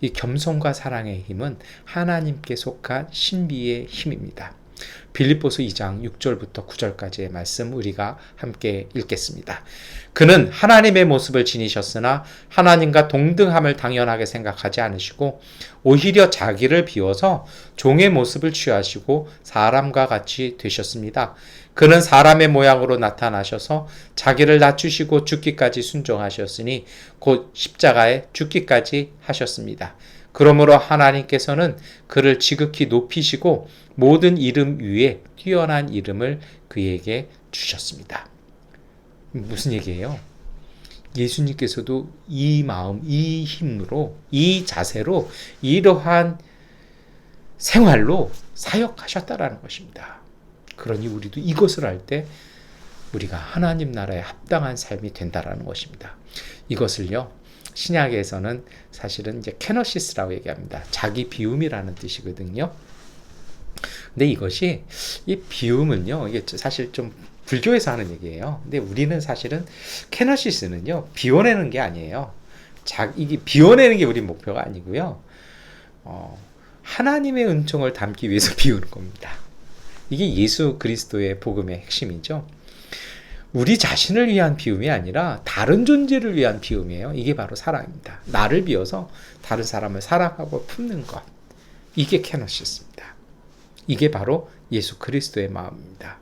이 겸손과 사랑의 힘은 하나님께 속한 신비의 힘입니다. 빌립보서 2장 6절부터 9절까지의 말씀 우리가 함께 읽겠습니다. 그는 하나님의 모습을 지니셨으나 하나님과 동등함을 당연하게 생각하지 않으시고 오히려 자기를 비워서 종의 모습을 취하시고 사람과 같이 되셨습니다. 그는 사람의 모양으로 나타나셔서 자기를 낮추시고 죽기까지 순종하셨으니 곧 십자가에 죽기까지 하셨습니다. 그러므로 하나님께서는 그를 지극히 높이시고 모든 이름 위에 뛰어난 이름을 그에게 주셨습니다. 무슨 얘기예요? 예수님께서도 이 마음, 이 힘으로, 이 자세로, 이러한 생활로 사역하셨다라는 것입니다. 그러니 우리도 이것을 할 때 우리가 하나님 나라에 합당한 삶이 된다라는 것입니다. 이것을요, 신약에서는 사실은 이제 케너시스라고 얘기합니다. 자기 비움이라는 뜻이거든요. 근데 이것이, 이 비움은요, 이게 사실 좀 불교에서 하는 얘기예요. 근데 우리는 사실은 케너시스는요, 비워내는 게 아니에요. 이게 비워내는 게 우리 목표가 아니고요. 하나님의 은총을 담기 위해서 비우는 겁니다. 이게 예수 그리스도의 복음의 핵심이죠. 우리 자신을 위한 비움이 아니라 다른 존재를 위한 비움이에요. 이게 바로 사랑입니다. 나를 비워서 다른 사람을 사랑하고 품는 것. 이게 케너시스입니다. 이게 바로 예수 그리스도의 마음입니다.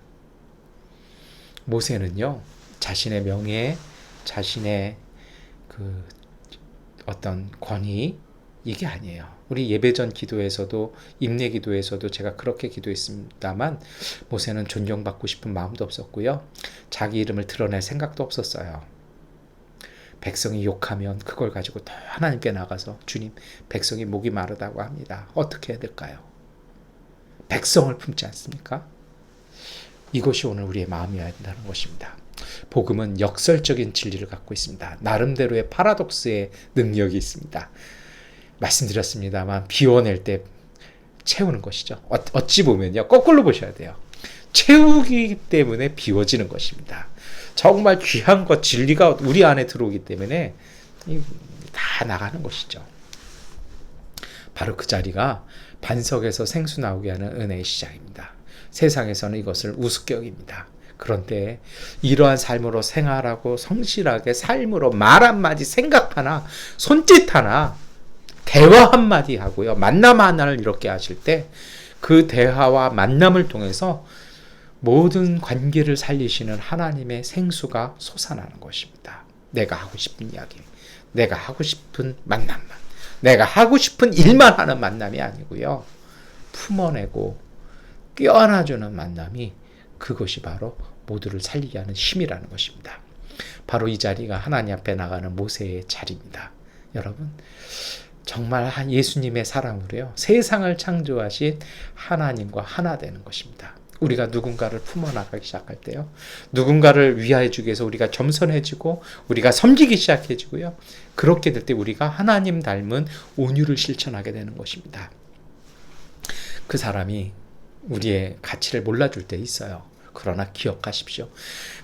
모세는요, 자신의 명예, 자신의 그 어떤 권위, 이게 아니에요. 우리 예배전 기도에서도, 임내 기도에서도 제가 그렇게 기도했습니다만, 모세는 존경받고 싶은 마음도 없었고요. 자기 이름을 드러낼 생각도 없었어요. 백성이 욕하면 그걸 가지고 더 하나님께 나가서, 주님, 백성이 목이 마르다고 합니다. 어떻게 해야 될까요? 백성을 품지 않습니까? 이것이 오늘 우리의 마음이어야 된다는 것입니다. 복음은 역설적인 진리를 갖고 있습니다. 나름대로의 파라독스의 능력이 있습니다. 말씀드렸습니다만 비워낼 때 채우는 것이죠. 어찌 보면요, 거꾸로 보셔야 돼요. 채우기 때문에 비워지는 것입니다. 정말 귀한 것, 진리가 우리 안에 들어오기 때문에 다 나가는 것이죠. 바로 그 자리가 반석에서 생수 나오게 하는 은혜의 시작입니다. 세상에서는 이것을 우습게 여깁니다. 그런데 이러한 삶으로 생활하고 성실하게 삶으로 말 한마디, 생각 하나, 손짓 하나, 대화 한마디 하고요, 만남 하나를 이렇게 하실 때 그 대화와 만남을 통해서 모든 관계를 살리시는 하나님의 생수가 솟아나는 것입니다. 내가 하고 싶은 이야기, 내가 하고 싶은 만남만, 내가 하고 싶은 일만 하는 만남이 아니고요, 품어내고 껴안아주는 만남이, 그것이 바로 모두를 살리게 하는 힘이라는 것입니다. 바로 이 자리가 하나님 앞에 나가는 모세의 자리입니다. 여러분, 정말 예수님의 사랑으로요, 세상을 창조하신 하나님과 하나 되는 것입니다. 우리가 누군가를 품어나가기 시작할 때요, 누군가를 위하여 주기 위해서 우리가 겸손해지고 우리가 섬기기 시작해지고요, 그렇게 될 때 우리가 하나님 닮은 온유를 실천하게 되는 것입니다. 그 사람이 우리의 가치를 몰라줄 때 있어요. 그러나 기억하십시오.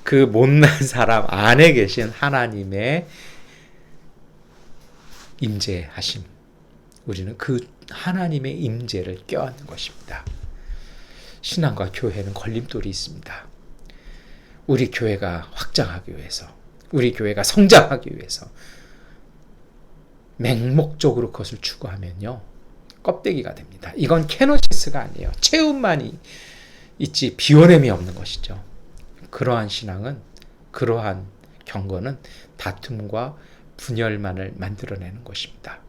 그 못난 사람 안에 계신 하나님의 임재하심, 우리는 그 하나님의 임재를 껴안는 것입니다. 신앙과 교회는 걸림돌이 있습니다. 우리 교회가 확장하기 위해서, 우리 교회가 성장하기 위해서 맹목적으로 그것을 추구하면요, 껍데기가 됩니다. 이건 케노시스가 아니에요. 체험만이 있지 비워냄이 없는 것이죠. 그러한 신앙은, 그러한 경건은 다툼과 분열만을 만들어내는 것입니다.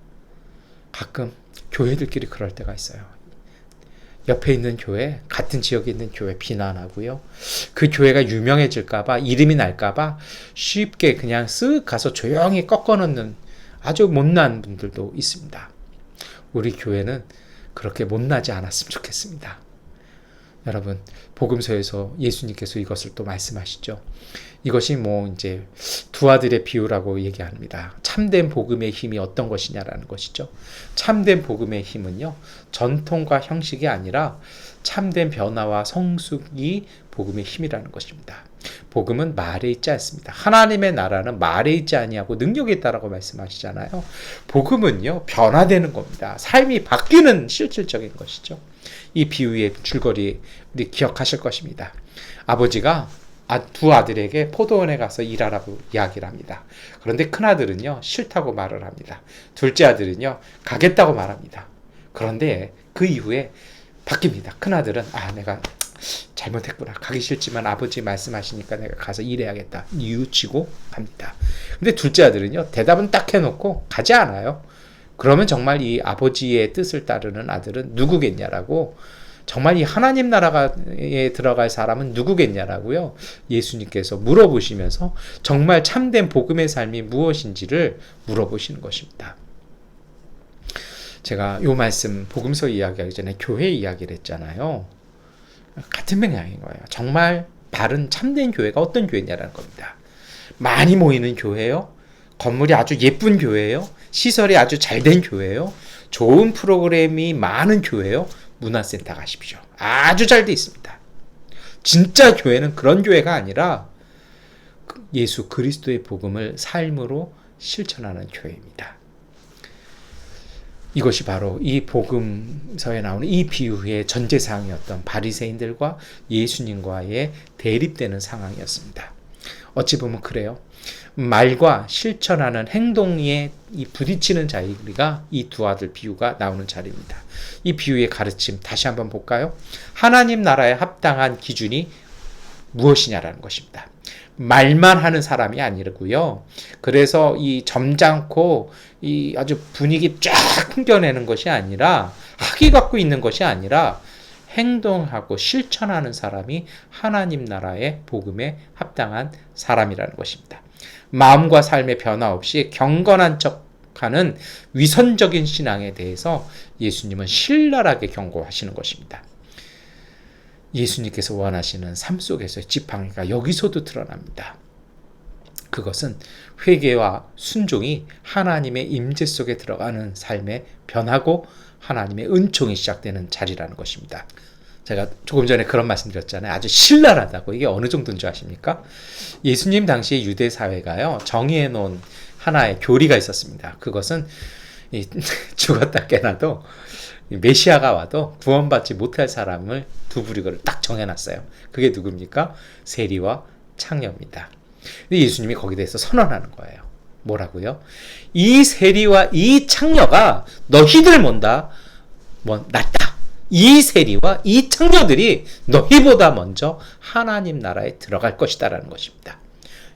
가끔 교회들끼리 그럴 때가 있어요. 옆에 있는 교회, 같은 지역에 있는 교회 비난하고요. 그 교회가 유명해질까봐, 이름이 날까봐 쉽게 그냥 쓱 가서 조용히 꺾어놓는 아주 못난 분들도 있습니다. 우리 교회는 그렇게 못나지 않았으면 좋겠습니다. 여러분, 복음서에서 예수님께서 이것을 또 말씀하시죠. 이것이 이제 두 아들의 비유라고 얘기합니다. 참된 복음의 힘이 어떤 것이냐라는 것이죠. 참된 복음의 힘은요, 전통과 형식이 아니라 참된 변화와 성숙이 복음의 힘이라는 것입니다. 복음은 말에 있지 않습니다. 하나님의 나라는 말에 있지 아니하고 능력에 있다라고 말씀하시잖아요. 복음은요, 변화되는 겁니다. 삶이 바뀌는 실질적인 것이죠. 이 비유의 줄거리 우리 기억하실 것입니다. 아버지가 두 아들에게 포도원에 가서 일하라고 이야기를 합니다. 그런데 큰아들은요, 싫다고 말을 합니다. 둘째 아들은요, 가겠다고 말합니다. 그런데 그 이후에 바뀝니다. 큰아들은 내가 잘못했구나. 가기 싫지만 아버지 말씀하시니까 내가 가서 일해야겠다. 뉘우치고 갑니다. 근데 둘째 아들은요, 대답은 딱 해놓고 가지 않아요. 그러면 정말 이 아버지의 뜻을 따르는 아들은 누구겠냐라고, 정말 이 하나님 나라에 들어갈 사람은 누구겠냐라고요, 예수님께서 물어보시면서 정말 참된 복음의 삶이 무엇인지를 물어보시는 것입니다. 제가 이 말씀 복음서 이야기하기 전에 교회 이야기를 했잖아요. 같은 맥락인 거예요. 정말 바른 참된 교회가 어떤 교회냐라는 겁니다. 많이 모이는 교회요, 건물이 아주 예쁜 교회요, 시설이 아주 잘된 교회요, 좋은 프로그램이 많은 교회요, 문화센터 가십시오. 아주 잘 돼 있습니다. 진짜 교회는 그런 교회가 아니라 예수 그리스도의 복음을 삶으로 실천하는 교회입니다. 이것이 바로 이 복음서에 나오는 이 비유의 전제사항이었던 바리새인들과 예수님과의 대립되는 상황이었습니다. 어찌 보면 그래요. 말과 실천하는 행동에 이 부딪히는 자리가 이 두 아들 비유가 나오는 자리입니다. 이 비유의 가르침 다시 한번 볼까요? 하나님 나라에 합당한 기준이 무엇이냐라는 것입니다. 말만 하는 사람이 아니고요. 그래서 이 점잖고 이 아주 분위기 쫙 풍겨내는 것이 아니라, 학위 갖고 있는 것이 아니라 행동하고 실천하는 사람이 하나님 나라의 복음에 합당한 사람이라는 것입니다. 마음과 삶의 변화 없이 경건한 척하는 위선적인 신앙에 대해서 예수님은 신랄하게 경고하시는 것입니다. 예수님께서 원하시는 삶 속에서의 지팡이가 여기서도 드러납니다. 그것은 회개와 순종이 하나님의 임재 속에 들어가는 삶의 변하고 하나님의 은총이 시작되는 자리라는 것입니다. 제가 조금 전에 그런 말씀 드렸잖아요. 아주 신랄하다고. 이게 어느 정도인 줄 아십니까? 예수님 당시의 유대 사회가요, 정의해 놓은 하나의 교리가 있었습니다. 그것은 죽었다 깨나도 메시아가 와도 구원받지 못할 사람을 두 부류를 딱 정해놨어요. 그게 누굽니까? 세리와 창녀입니다. 예수님이 거기에 대해서 선언하는 거예요. 뭐라고요? 이 세리와 이 창녀가 너희들 낫다. 이 세리와 이 창녀들이 너희보다 먼저 하나님 나라에 들어갈 것이다 라는 것입니다.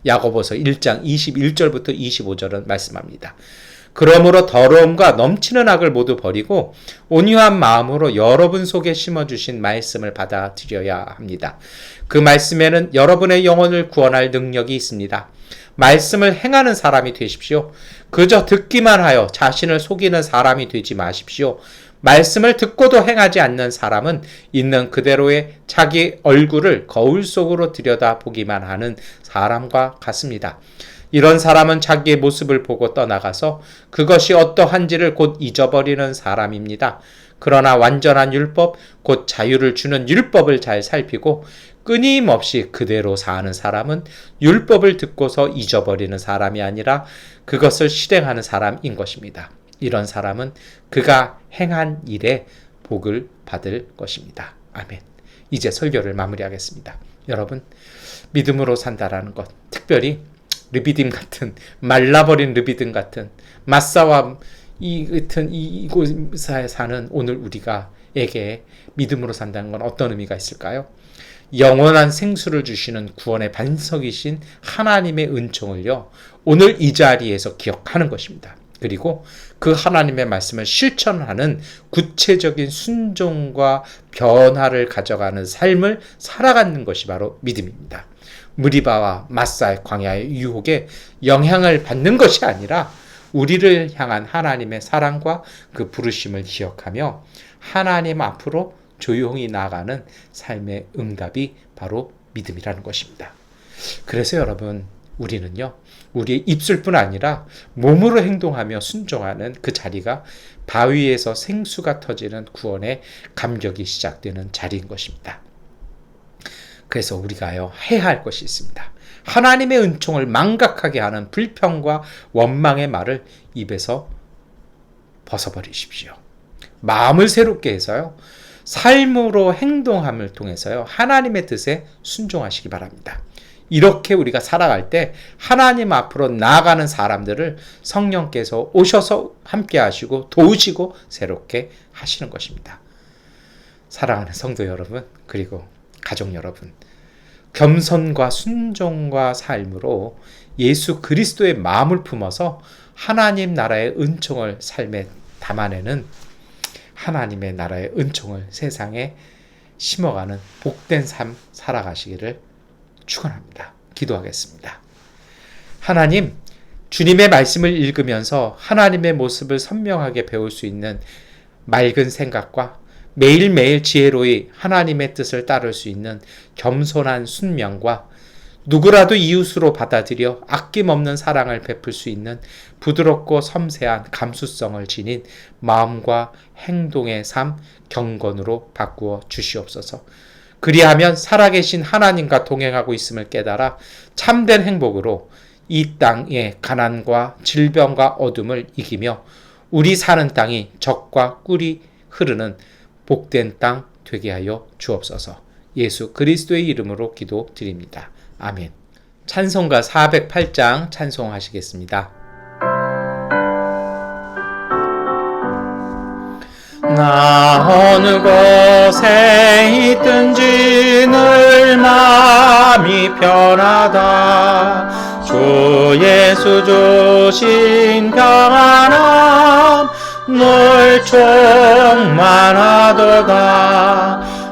야고보서 1장 21절부터 25절은 말씀합니다. 그러므로 더러움과 넘치는 악을 모두 버리고 온유한 마음으로 여러분 속에 심어주신 말씀을 받아들여야 합니다. 그 말씀에는 여러분의 영혼을 구원할 능력이 있습니다. 말씀을 행하는 사람이 되십시오. 그저 듣기만 하여 자신을 속이는 사람이 되지 마십시오. 말씀을 듣고도 행하지 않는 사람은 있는 그대로의 자기 얼굴을 거울 속으로 들여다보기만 하는 사람과 같습니다. 이런 사람은 자기의 모습을 보고 떠나가서 그것이 어떠한지를 곧 잊어버리는 사람입니다. 그러나 완전한 율법, 곧 자유를 주는 율법을 잘 살피고 끊임없이 그대로 사는 사람은 율법을 듣고서 잊어버리는 사람이 아니라 그것을 실행하는 사람인 것입니다. 이런 사람은 그가 행한 일에 복을 받을 것입니다. 아멘. 이제 설교를 마무리하겠습니다. 여러분, 믿음으로 산다라는 것, 특별히 르비딤 같은, 말라버린 르비딤 같은 마사와 이곳에 사는 오늘 우리가에게 믿음으로 산다는 건 어떤 의미가 있을까요? 영원한 생수를 주시는 구원의 반석이신 하나님의 은총을요, 오늘 이 자리에서 기억하는 것입니다. 그리고 그 하나님의 말씀을 실천하는 구체적인 순종과 변화를 가져가는 삶을 살아가는 것이 바로 믿음입니다. 무리바와 마사의 광야의 유혹에 영향을 받는 것이 아니라 우리를 향한 하나님의 사랑과 그 부르심을 기억하며 하나님 앞으로 조용히 나아가는 삶의 응답이 바로 믿음이라는 것입니다. 그래서 여러분, 우리는요, 우리의 입술뿐 아니라 몸으로 행동하며 순종하는 그 자리가 바위에서 생수가 터지는 구원의 감격이 시작되는 자리인 것입니다. 그래서 우리가요, 해야 할 것이 있습니다. 하나님의 은총을 망각하게 하는 불평과 원망의 말을 입에서 벗어버리십시오. 마음을 새롭게 해서요, 삶으로 행동함을 통해서요, 하나님의 뜻에 순종하시기 바랍니다. 이렇게 우리가 살아갈 때 하나님 앞으로 나아가는 사람들을 성령께서 오셔서 함께 하시고 도우시고 새롭게 하시는 것입니다. 사랑하는 성도 여러분, 그리고 가족 여러분, 겸손과 순종과 삶으로 예수 그리스도의 마음을 품어서 하나님 나라의 은총을 삶에 담아내는 하나님의 나라의 은총을 세상에 심어가는 복된 삶 살아가시기를 축원합니다. 기도하겠습니다. 하나님, 주님의 말씀을 읽으면서 하나님의 모습을 선명하게 배울 수 있는 맑은 생각과 매일매일 지혜로이 하나님의 뜻을 따를 수 있는 겸손한 순명과 누구라도 이웃으로 받아들여 아낌없는 사랑을 베풀 수 있는 부드럽고 섬세한 감수성을 지닌 마음과 행동의 삶 경건으로 바꾸어 주시옵소서. 그리하면 살아계신 하나님과 동행하고 있음을 깨달아 참된 행복으로 이 땅의 가난과 질병과 어둠을 이기며 우리 사는 땅이 적과 꿀이 흐르는 복된 땅 되게 하여 주옵소서. 예수 그리스도의 이름으로 기도드립니다. 아멘. 찬송가 408장 찬송하시겠습니다. 나 어느 곳에 있든지 늘 마음이 편하다. 주 예수 주신 평안함 늘 충만하도다.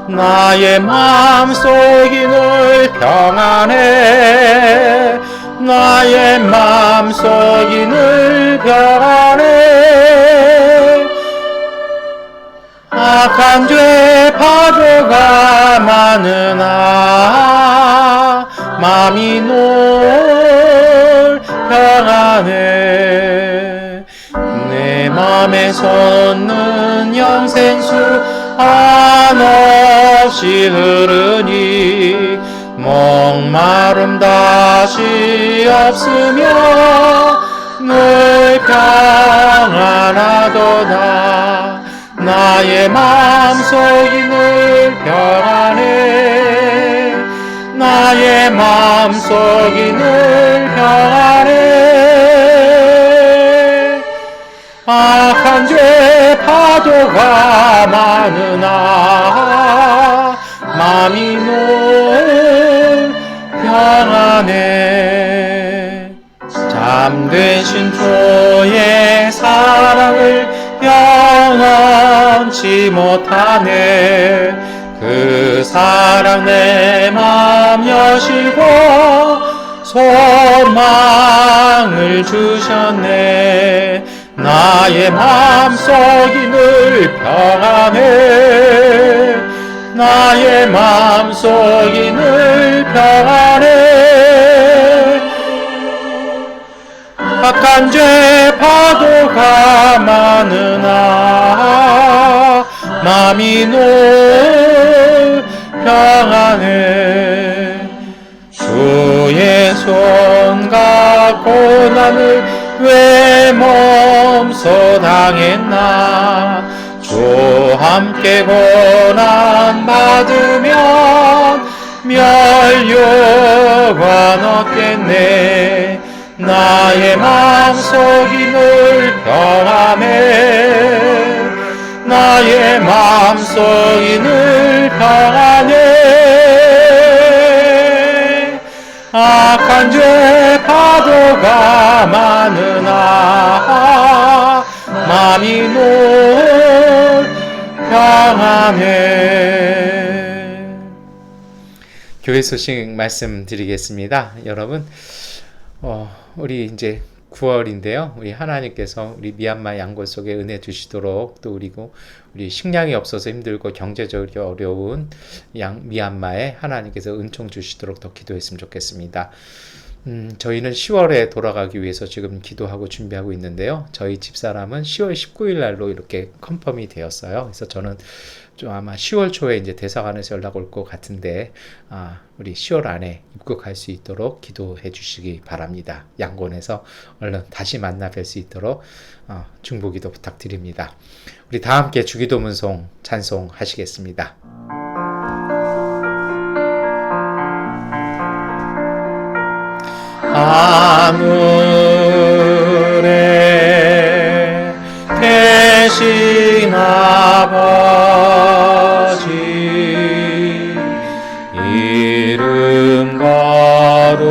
나의 마음속이 늘 평안해. 나의 마음속이 늘 평안해. 악한 죄 파도가 많으나 마음이 늘 평안해. 내 맘에 솟는 영생수 한없이 흐르니 목마름 다시 없으며 늘 평안하도다. 나의 마음속이 늘 평안해. 나의 마음속이 늘 평안해. 악한 죄 파도가 많으나 마음이 늘 평안해. 잠드신 주의 사랑을 영원치 못하네. 그 사랑 내 맘 여시고 소망을 주셨네. 나의 마음속이 늘 평안해. 나의 마음속이 늘 평안해. 악한 죄 파도가 많으나 마음이 늘 평안해. 주의 손 갖고 나를 왜 멈서 당했나. 주 함께 고난 받으면 멸류관 얻겠네. 나의 마음속이 늘 평안해. 나의 마음속이 늘 평안해. 악한 죄 파도가 많으나 마음이 늘 평안해. 교회 소식 말씀드리겠습니다. 여러분, 우리 이제 9월인데요. 우리 하나님께서 우리 미얀마 양골 속에 은혜 주시도록, 또 우리 식량이 없어서 힘들고 경제적으로 어려운 미얀마에 하나님께서 은총 주시도록 더 기도했으면 좋겠습니다. 저희는 10월에 돌아가기 위해서 지금 기도하고 준비하고 있는데요. 저희 집사람은 10월 19일 날로 이렇게 컨펌이 되었어요. 그래서 저는 좀 아마 10월 초에 이제 대사관에서 연락 올 것 같은데, 우리 10월 안에 입국할 수 있도록 기도해 주시기 바랍니다. 양곤에서 얼른 다시 만나 뵐 수 있도록 중보기도 부탁드립니다. 우리 다 함께 주기도문송 찬송하시겠습니다. 하늘에 계신 아버지, 이름 거룩하사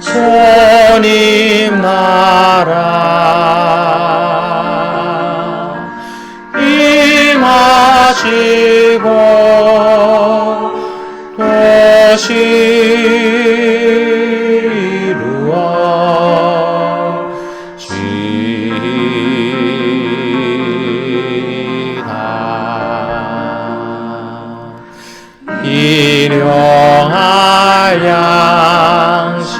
주님 나라 임하시고 도시 이루어지이다. 일용할 양식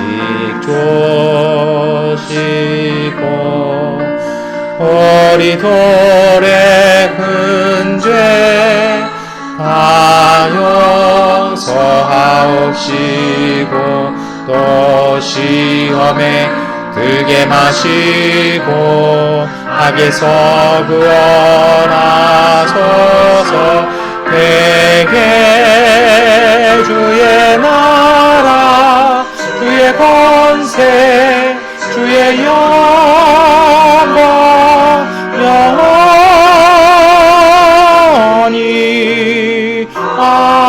주시고 우리 돌의 근죄 다 용서하옵시고 또 시험에 들게 마시고 악에서 구원하소서. 되게 주의 나라 주의 권세 주의 영광 영원히 아멘.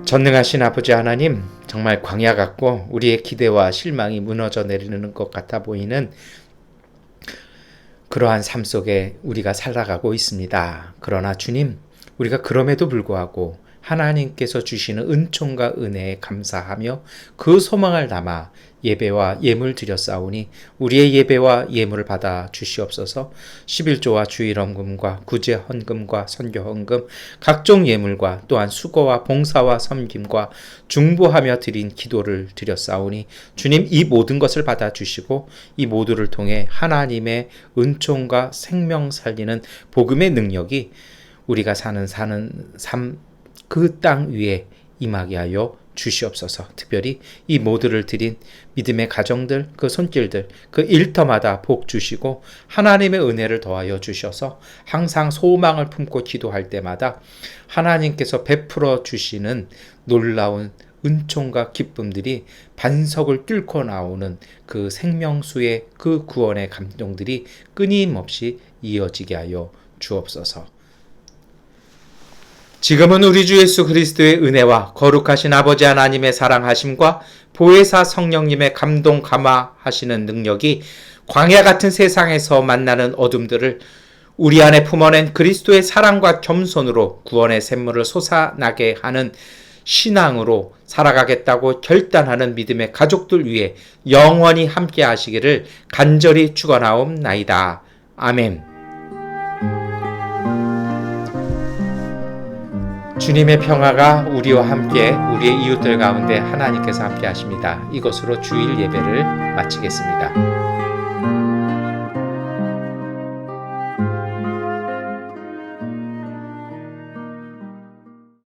전능하신 아버지 하나님, 정말 광야 같고 우리의 기대와 실망이 무너져 내리는 것 같아 보이는 그러한 삶 속에 우리가 살아가고 있습니다. 그러나 주님, 우리가 그럼에도 불구하고 하나님께서 주시는 은총과 은혜에 감사하며 그 소망을 담아 예배와 예물 드렸사오니 우리의 예배와 예물을 받아 주시옵소서. 11조와 주일헌금과 구제헌금과 선교헌금 각종 예물과 또한 수고와 봉사와 섬김과 중보하며 드린 기도를 드렸사오니 주님, 이 모든 것을 받아 주시고 이 모두를 통해 하나님의 은총과 생명 살리는 복음의 능력이 우리가 사는 삶 그 땅 위에 임하게 하여 주시옵소서. 특별히 이 모두를 드린 믿음의 가정들, 그 손길들, 그 일터마다 복 주시고 하나님의 은혜를 더하여 주셔서 항상 소망을 품고 기도할 때마다 하나님께서 베풀어 주시는 놀라운 은총과 기쁨들이 반석을 뚫고 나오는 그 생명수의 그 구원의 감동들이 끊임없이 이어지게 하여 주옵소서. 지금은 우리 주 예수 그리스도의 은혜와 거룩하신 아버지 하나님의 사랑하심과 보혜사 성령님의 감동 감화하시는 능력이 광야 같은 세상에서 만나는 어둠들을 우리 안에 품어낸 그리스도의 사랑과 겸손으로 구원의 샘물을 솟아나게 하는 신앙으로 살아가겠다고 결단하는 믿음의 가족들 위해 영원히 함께 하시기를 간절히 축원하옵나이다. 아멘. 주님의 평화가 우리와 함께 우리의 이웃들 가운데 하나님께서 함께 하십니다. 이것으로 주일 예배를 마치겠습니다.